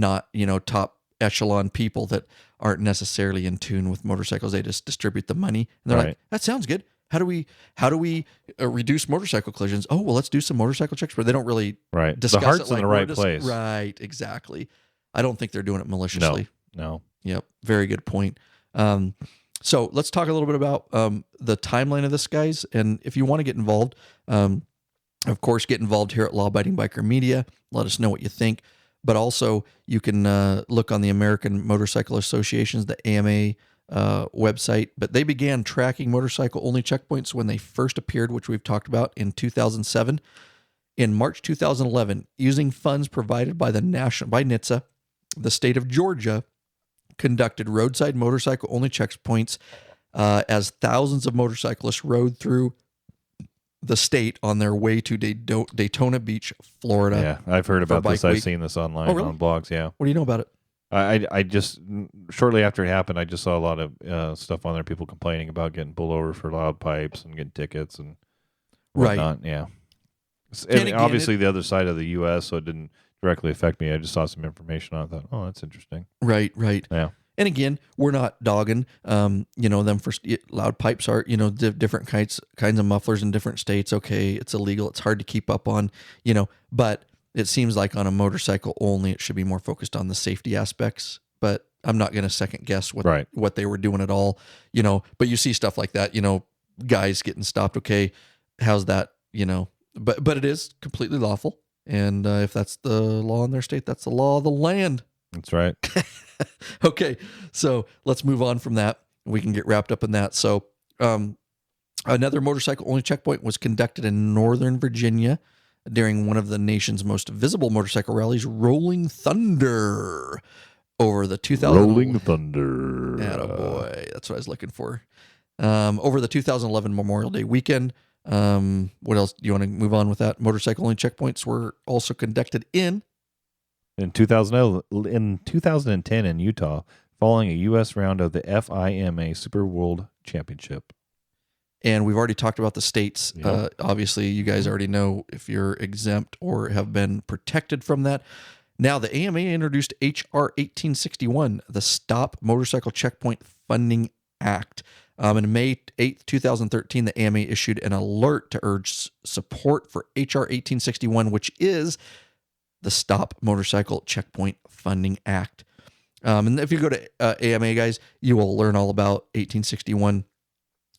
echelon people that aren't necessarily in tune with motorcycles. They just distribute the money, and they're like, "That sounds good. How do we reduce motorcycle collisions? Oh, well, let's do some motorcycle checks." But they don't really discuss the heart's it in the right place. Right, exactly. I don't think they're doing it maliciously. No. Yep, very good point. So let's talk a little bit about the timeline of this, guys. And if you want to get involved, of course, get involved here at Law Abiding Biker Media. Let us know what you think. But also, you can look on the American Motorcycle Association's, the AMA website. But they began tracking motorcycle-only checkpoints when they first appeared, which we've talked about, in 2007. In March 2011, using funds provided by NHTSA, the state of Georgia conducted roadside motorcycle-only checkpoints as thousands of motorcyclists rode through the state on their way to Daytona Beach, Florida. Yeah, I've heard about this. Bike I've Week. seen this online on blogs. Yeah. What do you know about it? I just, shortly after it happened, I just saw a lot of stuff on there, people complaining about getting pulled over for loud pipes and getting tickets and whatnot. Right. Yeah. And again, obviously the other side of the U.S., so it didn't directly affect me. I just saw some information on it. I thought, oh, that's interesting. Right. Yeah. And again, we're not dogging, them for loud pipes are, different kinds of mufflers in different states. Okay, it's illegal. It's hard to keep up on, but it seems like on a motorcycle only, it should be more focused on the safety aspects. But I'm not going to second guess what they were doing at all, but you see stuff like that, guys getting stopped. Okay, how's that, but it is completely lawful. And if that's the law in their state, that's the law of the land. That's right. Okay, so let's move on from that. We can get wrapped up in that. So another motorcycle-only checkpoint was conducted in Northern Virginia during one of the nation's most visible motorcycle rallies, Rolling Thunder, over the 2000. Rolling Thunder. Attaboy. That's what I was looking for. Over the 2011 Memorial Day weekend. What else? Do you want to move on with that? Motorcycle-only checkpoints were also conducted in 2010 in Utah, following a U.S. round of the FIMA Super World Championship. And we've already talked about the states. Yep. Obviously, you guys already know if you're exempt or have been protected from that. Now, the AMA introduced H.R. 1861, the Stop Motorcycle Checkpoint Funding Act. On May 8th, 2013, the AMA issued an alert to urge support for H.R. 1861, which is the Stop Motorcycle Checkpoint Funding Act. And if you go to AMA, guys, you will learn all about 1861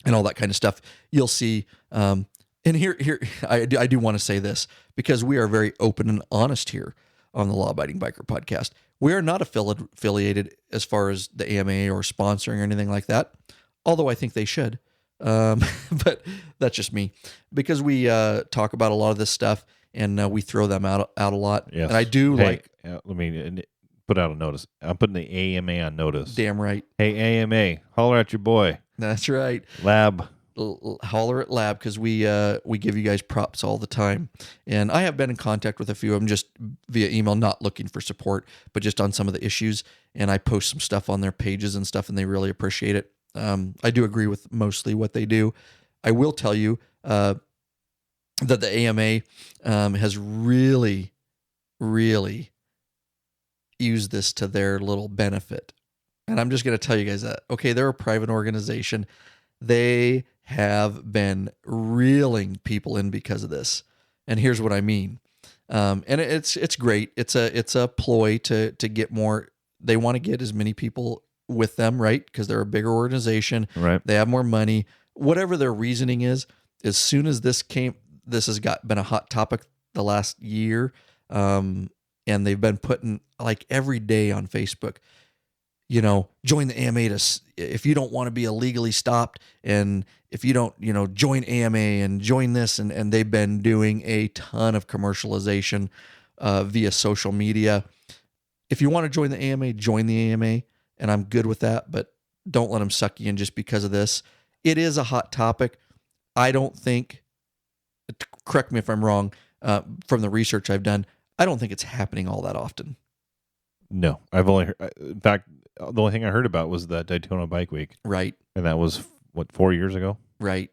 and all that kind of stuff. You'll see. And here, I do want to say this because we are very open and honest here on the Law Abiding Biker podcast. We are not affiliated as far as the AMA or sponsoring or anything like that, although I think they should. But that's just me because we talk about a lot of this stuff. And we throw them out a lot. Yes. And I do let me put out a notice. I'm putting the AMA on notice. Damn right. Hey, AMA, holler at your boy. That's right. Lab. Holler at Lab because we give you guys props all the time. And I have been in contact with a few of them just via email, not looking for support, but just on some of the issues. And I post some stuff on their pages and stuff, and they really appreciate it. I do agree with mostly what they do. I will tell you that the AMA has really used this to their little benefit. And I'm just going to tell you guys that. Okay, they're a private organization. They have been reeling people in because of this. And here's what I mean. And it's great. It's a ploy to get more. They want to get as many people with them, right? Because they're a bigger organization. Right. They have more money. Whatever their reasoning is, as soon as this has been a hot topic the last year, and they've been putting like every day on Facebook, join the AMA if you don't want to be illegally stopped, and if you don't, join AMA and join this, and they've been doing a ton of commercialization via social media. If you want to join the AMA, join the AMA, and I'm good with that, but don't let them suck you in just because of this. It is a hot topic. I don't think, correct me if I'm wrong, from the research I've done, I don't think it's happening all that often. No, I've only heard, in fact, the only thing I heard about was the Daytona Bike Week. Right. And that was, 4 years ago? Right.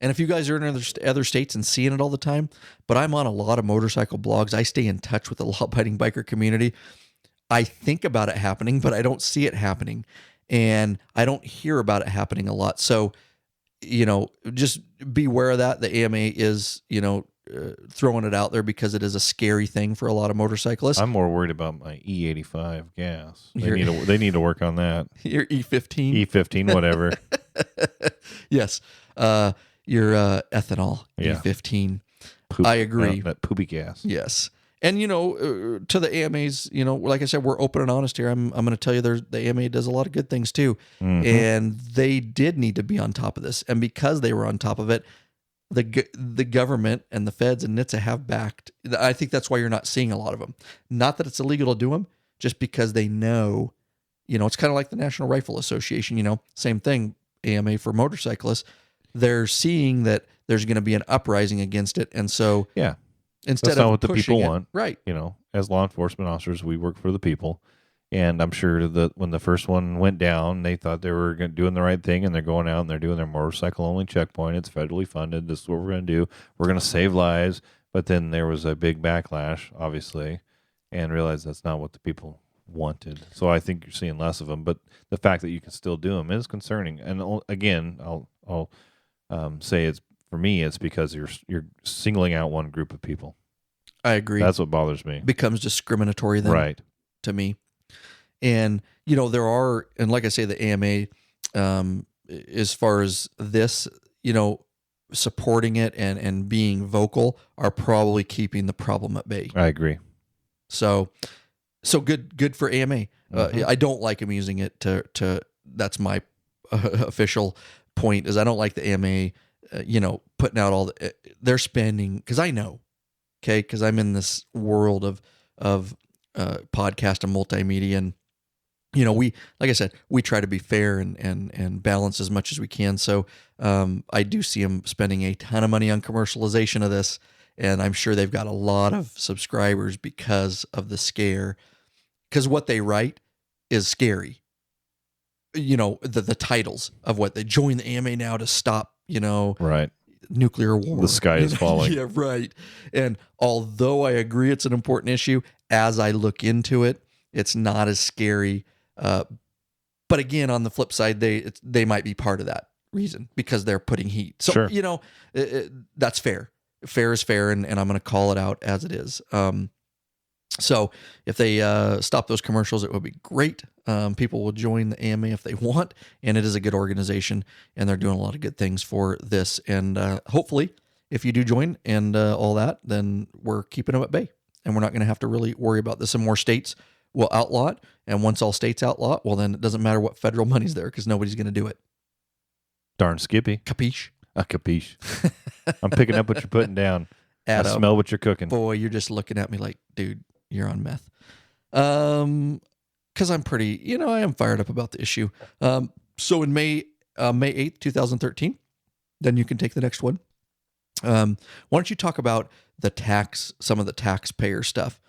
And if you guys are in other states and seeing it all the time, but I'm on a lot of motorcycle blogs. I stay in touch with the law-abiding biker community. I think about it happening, but I don't see it happening. And I don't hear about it happening a lot. So, just beware of that. The AMA is, throwing it out there because it is a scary thing for a lot of motorcyclists. I'm more worried about my E85 gas. They need to work on that. Your E15? E15, whatever. Yes. Your ethanol, Yeah. E15. I agree. That poopy gas. Yes. And, to the AMAs, like I said, we're open and honest here. I'm going to tell you the AMA does a lot of good things too. Mm-hmm. And they did need to be on top of this. And because they were on top of it, the government and the feds and NHTSA have backed. I think that's why you're not seeing a lot of them. Not that it's illegal to do them, just because they know, it's kind of like the National Rifle Association, same thing, AMA for motorcyclists. They're seeing that there's going to be an uprising against it. And so, yeah, instead that's not of what the people pushing it, want. right? As law enforcement officers, we work for the people. And I'm sure that when the first one went down, they thought they were doing the right thing, and they're going out and they're doing their motorcycle-only checkpoint. It's federally funded. This is what we're going to do. We're going to save lives. But then there was a big backlash, obviously, and realized that's not what the people wanted. So I think you're seeing less of them. But the fact that you can still do them is concerning. And again, I'll say for me, it's because you're singling out one group of people. I agree. That's what bothers me. Becomes discriminatory then, right? To me. And, there are, and like I say, the AMA, as far as this, supporting it and being vocal are probably keeping the problem at bay. I agree. So good for AMA. Mm-hmm. I don't like them using it to that's my official point, is I don't like the AMA, putting out all they're spending, because I know, okay, because I'm in this world of podcast and multimedia, and we, like I said, we try to be fair and balance as much as we can. So I do see them spending a ton of money on commercialization of this, and I'm sure they've got a lot of subscribers because of the scare. Because what they write is scary. The titles of what they join the AMA now to stop, right, nuclear war. The sky is falling. Yeah, right. And although I agree it's an important issue, as I look into it, it's not as scary. But again, on the flip side, they might be part of that reason because they're putting heat. So, sure. That's fair. Fair is fair, and I'm going to call it out as it is. So if they stop those commercials, it would be great. People will join the AMA if they want, and it is a good organization, and they're doing a lot of good things for this. And hopefully, if you do join and all that, then we're keeping them at bay, and we're not going to have to really worry about this. And more states will outlaw it, and once all states outlaw it, well, then it doesn't matter what federal money's there because nobody's going to do it. Darn Skippy. Capiche? Capiche. I'm picking up what you're putting down. Adam, I smell what you're cooking. Boy, you're just looking at me like, dude, you're on meth. Because I'm pretty, I am fired up about the issue. So in May 8th, 2013, then you can take the next one. Why don't you talk about some of the taxpayer stuff?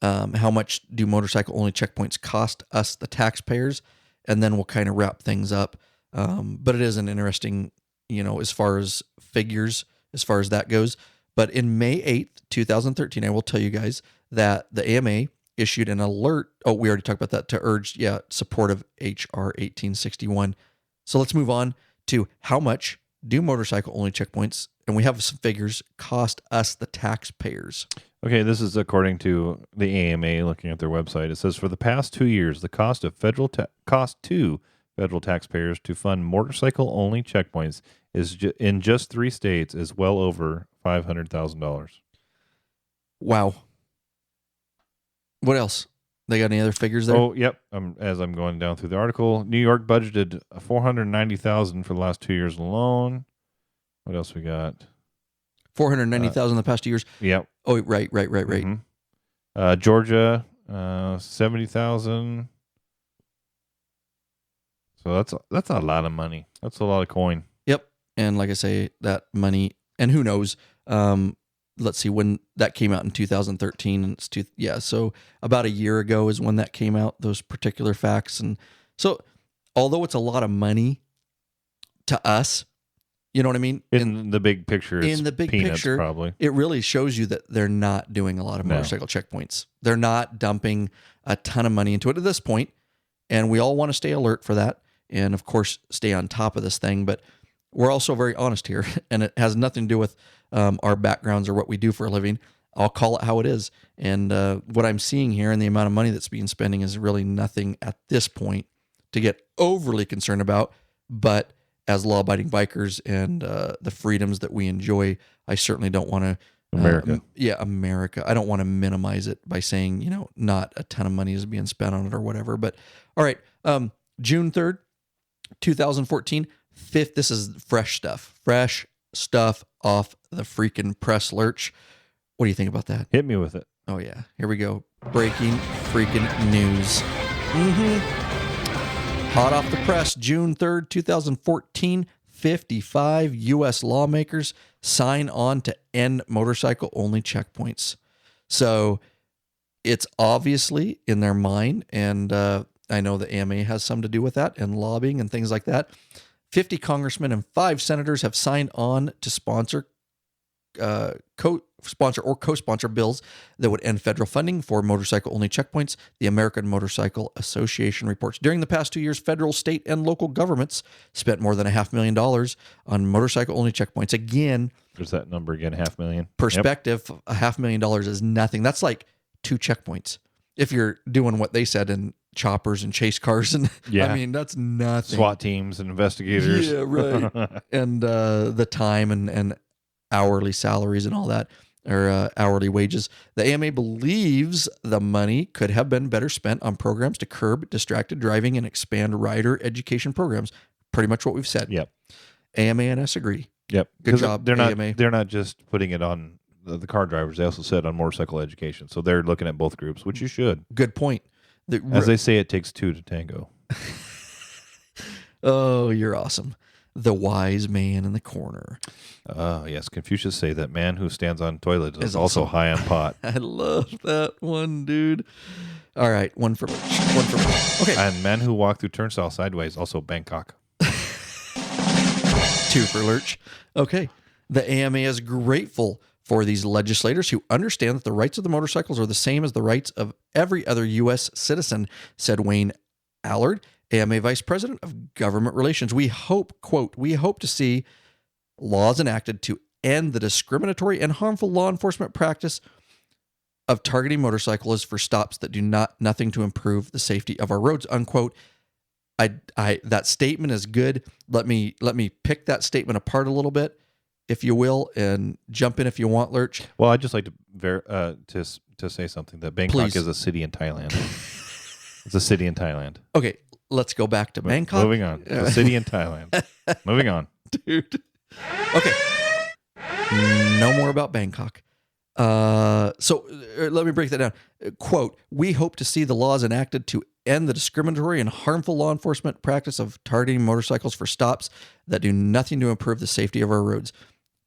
How much do motorcycle-only checkpoints cost us, the taxpayers? And then we'll kind of wrap things up. But it is an interesting, as far as figures, as far as that goes. But in May 8th, 2013, I will tell you guys that the AMA issued an alert. Oh, we already talked about that, to urge, support of HR 1861. So let's move on to how much do motorcycle-only checkpoints, and we have some figures, cost us, the taxpayers. Okay, this is according to the AMA, looking at their website. It says, for the past 2 years, the cost to federal taxpayers to fund motorcycle-only checkpoints is in just 3 states is well over $500,000. Wow. What else? They got any other figures there? Oh, yep. As I'm going down through the article, New York budgeted $490,000 for the last 2 years alone. What else we got? $490,000 in the past 2 years. Yep. Oh, right. Mm-hmm. Georgia, $70,000. So that's a lot of money. That's a lot of coin. Yep. And like I say, that money, and who knows, let's see, when that came out in 2013, and so about a year ago is when that came out, those particular facts. And so although it's a lot of money to us, you know what I mean? In the big picture, it's in the big peanuts, picture, probably. It really shows you that they're not doing a lot of motorcycle checkpoints. They're not dumping a ton of money into it at this point, and we all want to stay alert for that, and of course stay on top of this thing. But we're also very honest here, and it has nothing to do with our backgrounds or what we do for a living. I'll call it how it is, and what I'm seeing here and the amount of money that's being spending is really nothing at this point to get overly concerned about. But as law-abiding bikers and the freedoms that we enjoy, I certainly don't want to America. I don't want to minimize it by saying, not a ton of money is being spent on it or whatever. But all right, June 3rd, 2014, this is fresh stuff off the freaking press, Lurch. What do you think about that? Hit me with it. Oh yeah, here we go. Breaking freaking news. Hot off the press, June 3rd, 2014, 55 U.S. lawmakers sign on to end motorcycle-only checkpoints. So it's obviously in their mind, and I know the AMA has some to do with that, and lobbying and things like that. 50 congressmen and 5 senators have signed on to sponsor or co-sponsor bills that would end federal funding for motorcycle-only checkpoints. The American Motorcycle Association reports during the past 2 years, federal, state, and local governments spent more than $500,000 on motorcycle-only checkpoints. Again, there's that number again, $500,000. Perspective, $500,000 is nothing. That's like 2 checkpoints. If you're doing what they said in choppers and chase cars, and I mean, that's nothing. SWAT teams and investigators. Yeah, right. And the time and hourly salaries and all that, or hourly wages. The AMA believes the money could have been better spent on programs to curb distracted driving and expand rider education programs. Pretty much what we've said. Yep. AMA and us agree. Yep. Good job, AMA. They're not just putting it on the car drivers. They also said on motorcycle education. So they're looking at both groups, which you should. Good point. As they say, it takes 2 to tango. Oh, you're awesome. The wise man in the corner. Yes, Confucius say that man who stands on toilet is also high on pot. I love that one, dude. All right, one for each. Okay. And man who walk through turnstile sideways, also Bangkok. 2 for Lurch. Okay. The AMA is grateful for these legislators who understand that the rights of the motorcycles are the same as the rights of every other U.S. citizen, said Wayne Allard, AMA Vice President of Government Relations. We hope to see laws enacted to end the discriminatory and harmful law enforcement practice of targeting motorcyclists for stops that do nothing to improve the safety of our roads, unquote. That statement is good. Let me pick that statement apart a little bit, if you will, and jump in if you want, Lurch. Well, I'd just like to say something, that Bangkok is a city in Thailand. It's a city in Thailand. Okay, let's go back to Bangkok. Moving on. It's a city in Thailand. Moving on. Dude. Okay. No more about Bangkok. So let me break that down. Quote, we hope to see the laws enacted to end the discriminatory and harmful law enforcement practice of targeting motorcycles for stops that do nothing to improve the safety of our roads.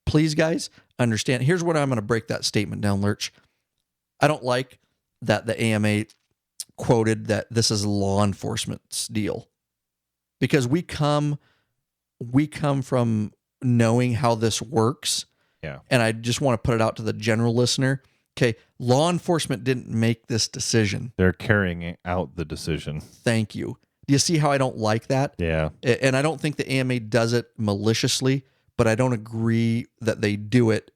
Please, guys, understand. Here's what I'm going to break that statement down, Lurch. I don't like that the AMA quoted that this is law enforcement's deal, because we come from knowing how this works. Yeah. And I just want to put it out to the general listener. Okay, law enforcement didn't make this decision. They're carrying out the decision. Thank you. Do you see how I don't like that? Yeah. And I don't think the AMA does it maliciously, but I don't agree that they do it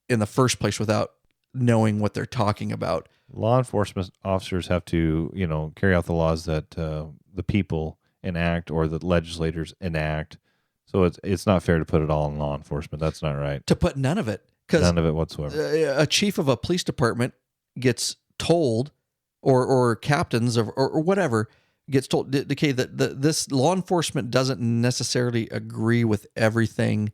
in the first place without knowing what they're talking about. Law enforcement officers have to, carry out the laws that the people enact or the legislators enact. So it's not fair to put it all in law enforcement. That's not right. To put none of it. None of it whatsoever. A chief of a police department gets told, or captains or whatever gets told, okay, that this law enforcement doesn't necessarily agree with everything,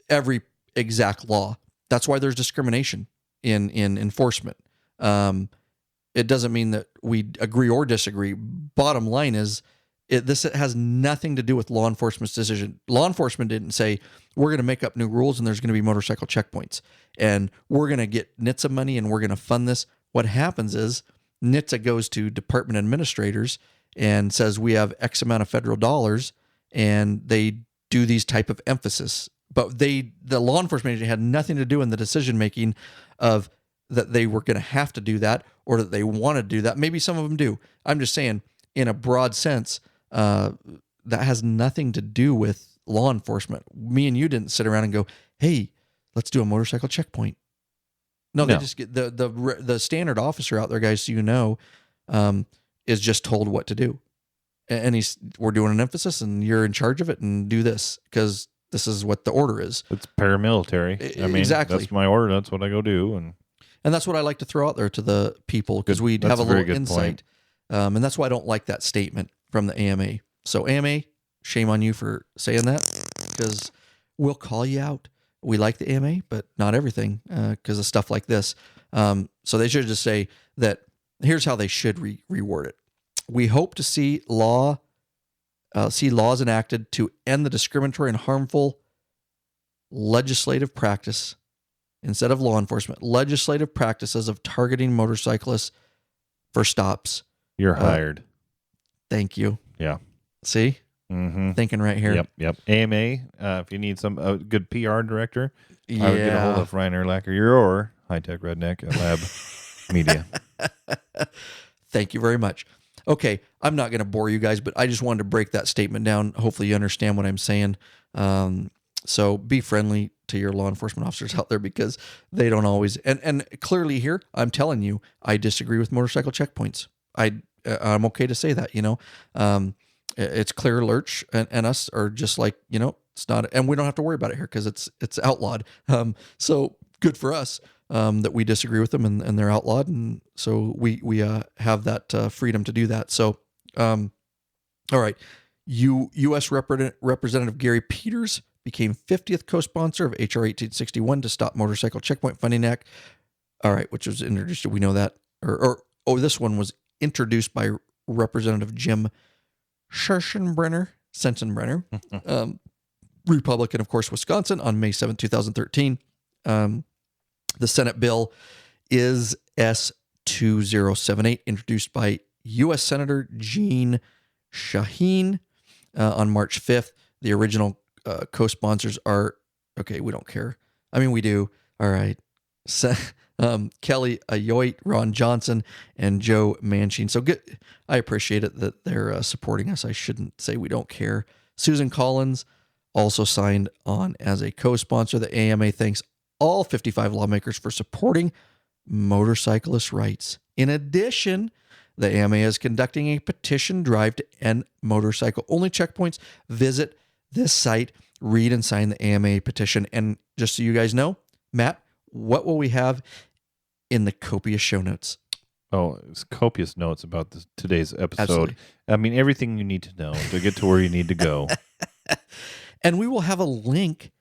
every exact law. That's why there's discrimination in enforcement. It doesn't mean that we agree or disagree. Bottom line is, this has nothing to do with law enforcement's decision. Law enforcement didn't say, we're going to make up new rules and there's going to be motorcycle checkpoints and we're going to get NHTSA money and we're going to fund this. What happens is NHTSA goes to department administrators and says, we have X amount of federal dollars, and they do these type of emphasis. But the law enforcement agency had nothing to do in the decision-making of that they were going to have to do that or that they want to do that. Maybe some of them do. I'm just saying, in a broad sense, that has nothing to do with law enforcement. Me and you didn't sit around and go, hey, let's do a motorcycle checkpoint. No, they just get the standard officer out there, guys, so is just told what to do. And we're doing an emphasis and you're in charge of it and do this because this is what the order is. It's paramilitary. Exactly. That's my order. That's what I go do. And that's what I like to throw out there to the people because we have a little insight. And that's why I don't like that statement from the AMA. So AMA, shame on you for saying that because we'll call you out. We like the AMA, but not everything because of stuff like this. So they should just say that here's how they should reword it. We hope to see laws enacted to end the discriminatory and harmful legislative practice instead of law enforcement, legislative practices of targeting motorcyclists for stops. You're hired. Thank you. Yeah. See? Mm-hmm. Thinking right here. Yep. AMA, if you need some good PR director, I would get a hold of Ryan Erlacher, your high-tech redneck at Lab Media. Thank you very much. Okay, I'm not going to bore you guys, but I just wanted to break that statement down. Hopefully you understand what I'm saying. So be friendly to your law enforcement officers out there because they don't always, and clearly here, I'm telling you, I disagree with motorcycle checkpoints. I'm okay to say that, it's clear Lurch and us are just like, it's not, and we don't have to worry about it here because it's outlawed. So good for us that we disagree with them and they're outlawed. And so we have that freedom to do that. So, all right. U.S. Representative Gary Peters became 50th co-sponsor of H.R. 1861 to stop Motorcycle Checkpoint Funding Act. All right. Which was introduced. We know that. This one was introduced by Representative Jim Sensenbrenner, Republican, of course, Wisconsin, on May 7, 2013. The Senate bill is S2078, introduced by U.S. Senator Jean Shaheen on March 5th. The original co-sponsors are, okay, we don't care. I mean, we do. All right. Kelly Ayotte, Ron Johnson, and Joe Manchin. So good. I appreciate it that they're supporting us. I shouldn't say we don't care. Susan Collins also signed on as a co-sponsor. The AMA thanks all 55 lawmakers for supporting motorcyclist rights. In addition, the AMA is conducting a petition drive to end motorcycle-only checkpoints. Visit this site, read and sign the AMA petition. And just so you guys know, Matt, what will we have in the copious show notes? Oh, it's copious notes about today's episode. Absolutely. I mean, everything you need to know to get to where you need to go. And we will have a link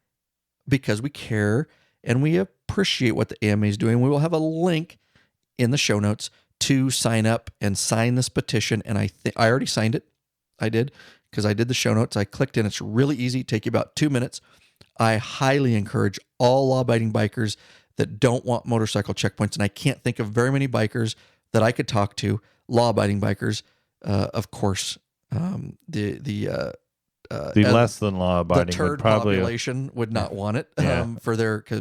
because we care and we appreciate what the AMA is doing. We will have a link in the show notes to sign up and sign this petition. And I already signed it. I did because I did the show notes. I clicked in. It's really easy. Take you about 2 minutes. I highly encourage all law-abiding bikers that don't want motorcycle checkpoints, and I can't think of very many bikers that I could talk to, law-abiding bikers. Of course, the less than law-abiding the turd would probably population would not want it Yeah.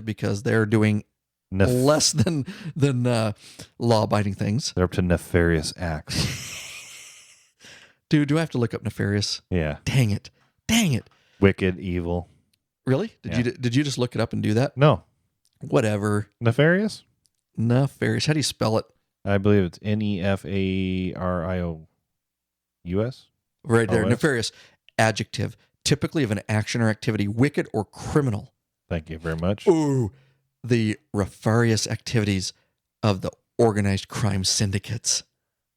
because they're doing less than law-abiding things. They're up to nefarious acts. Dude, do I have to look up nefarious? Yeah. Dang it. Wicked, evil. Really? Did you just look it up and do that? No. Whatever. Nefarious? Nefarious. How do you spell it? I believe it's Nefarious. Right there. OS? Nefarious. Adjective. Typically of an action or activity, wicked or criminal. Thank you very much. Ooh. The nefarious activities of the organized crime syndicates.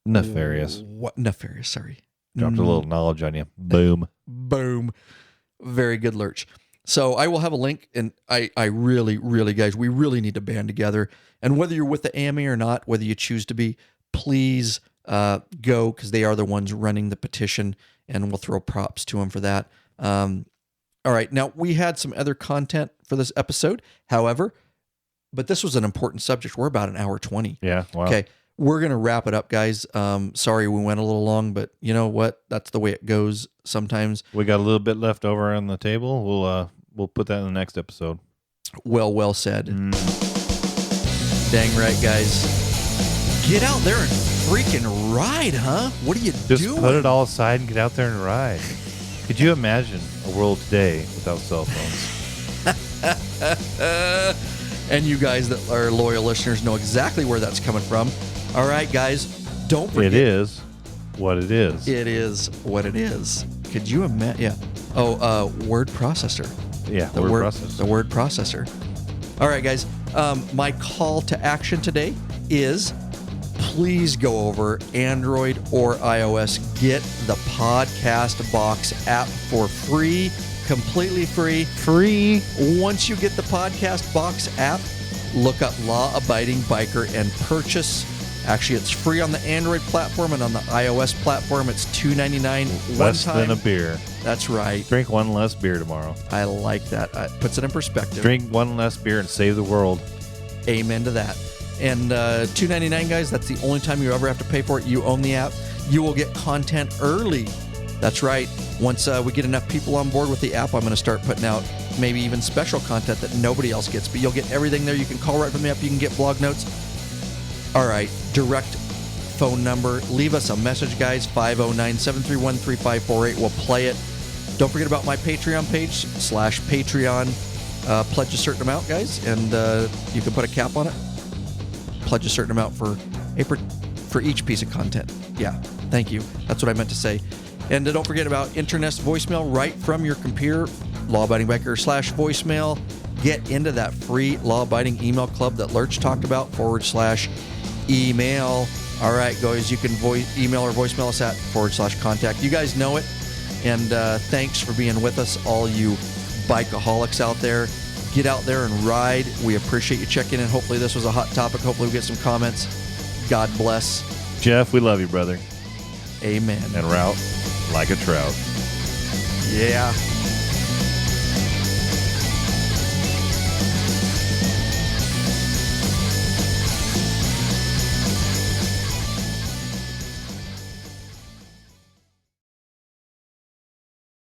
Nefarious. What? Nefarious, sorry. Dropped a little knowledge on you. Boom. Boom. Very good, Lurch. So I will have a link, and I really, guys, we really need to band together. And whether you're with the AMA or not, whether you choose to be, please go, because they are the ones running the petition, and we'll throw props to them for that. All right. Now, we had some other content for this episode, however, but this was an important subject. We're about an hour 20. Yeah. Wow. Okay. We're going to wrap it up, guys. Sorry we went a little long, but you know what? That's the way it goes sometimes. We got a little bit left over on the table. We'll put that in the next episode. Well said. Dang right, guys. Get out there and freaking ride, huh? What are you Just doing? put it all aside and get out there and ride. Could you imagine a world today without cell phones? And you guys that are loyal listeners know exactly where that's coming from. All right, guys, don't forget. It is what it is. It is what it is. Could you imagine? Yeah. Oh, word processor. Yeah, The word processor. All right, guys. My call to action today is please go over Android or iOS. Get the Podcast Box app for free, completely free. Free. Once you get the Podcast Box app, look up Law Abiding Biker and purchase. Actually, it's free on the Android platform, and on the iOS platform, it's $2.99 Less one time. than a beer. That's right. Drink one less beer tomorrow. I like that. Puts it in perspective. Drink one less beer and save the world. Amen to that. And $2.99, guys, that's the only time you ever have to pay for it. You own the app. You will get content early. That's right. Once we get enough people on board with the app, I'm going to start putting out maybe even special content that nobody else gets. But you'll get everything there. You can call right from the app. You can get blog notes. All right. Direct phone number. Leave us a message, guys. 509-731-3548. We'll play it. Don't forget about my Patreon page, /Patreon. Pledge a certain amount, guys, and you can put a cap on it. Pledge a certain amount for each piece of content. Yeah, thank you. That's what I meant to say. And don't forget about Internet's voicemail right from your computer, Law-Abiding Biker /voicemail. Get into that free law-abiding email club that Lurch talked about, /email. All right, guys, you can email or voicemail us at /contact. You guys know it. And thanks for being with us, all you bikeaholics out there. Get out there and ride. We appreciate you checking in. Hopefully this was a hot topic. Hopefully we get some comments. God bless. Jeff, we love you, brother. Amen. And route like a trout. Yeah.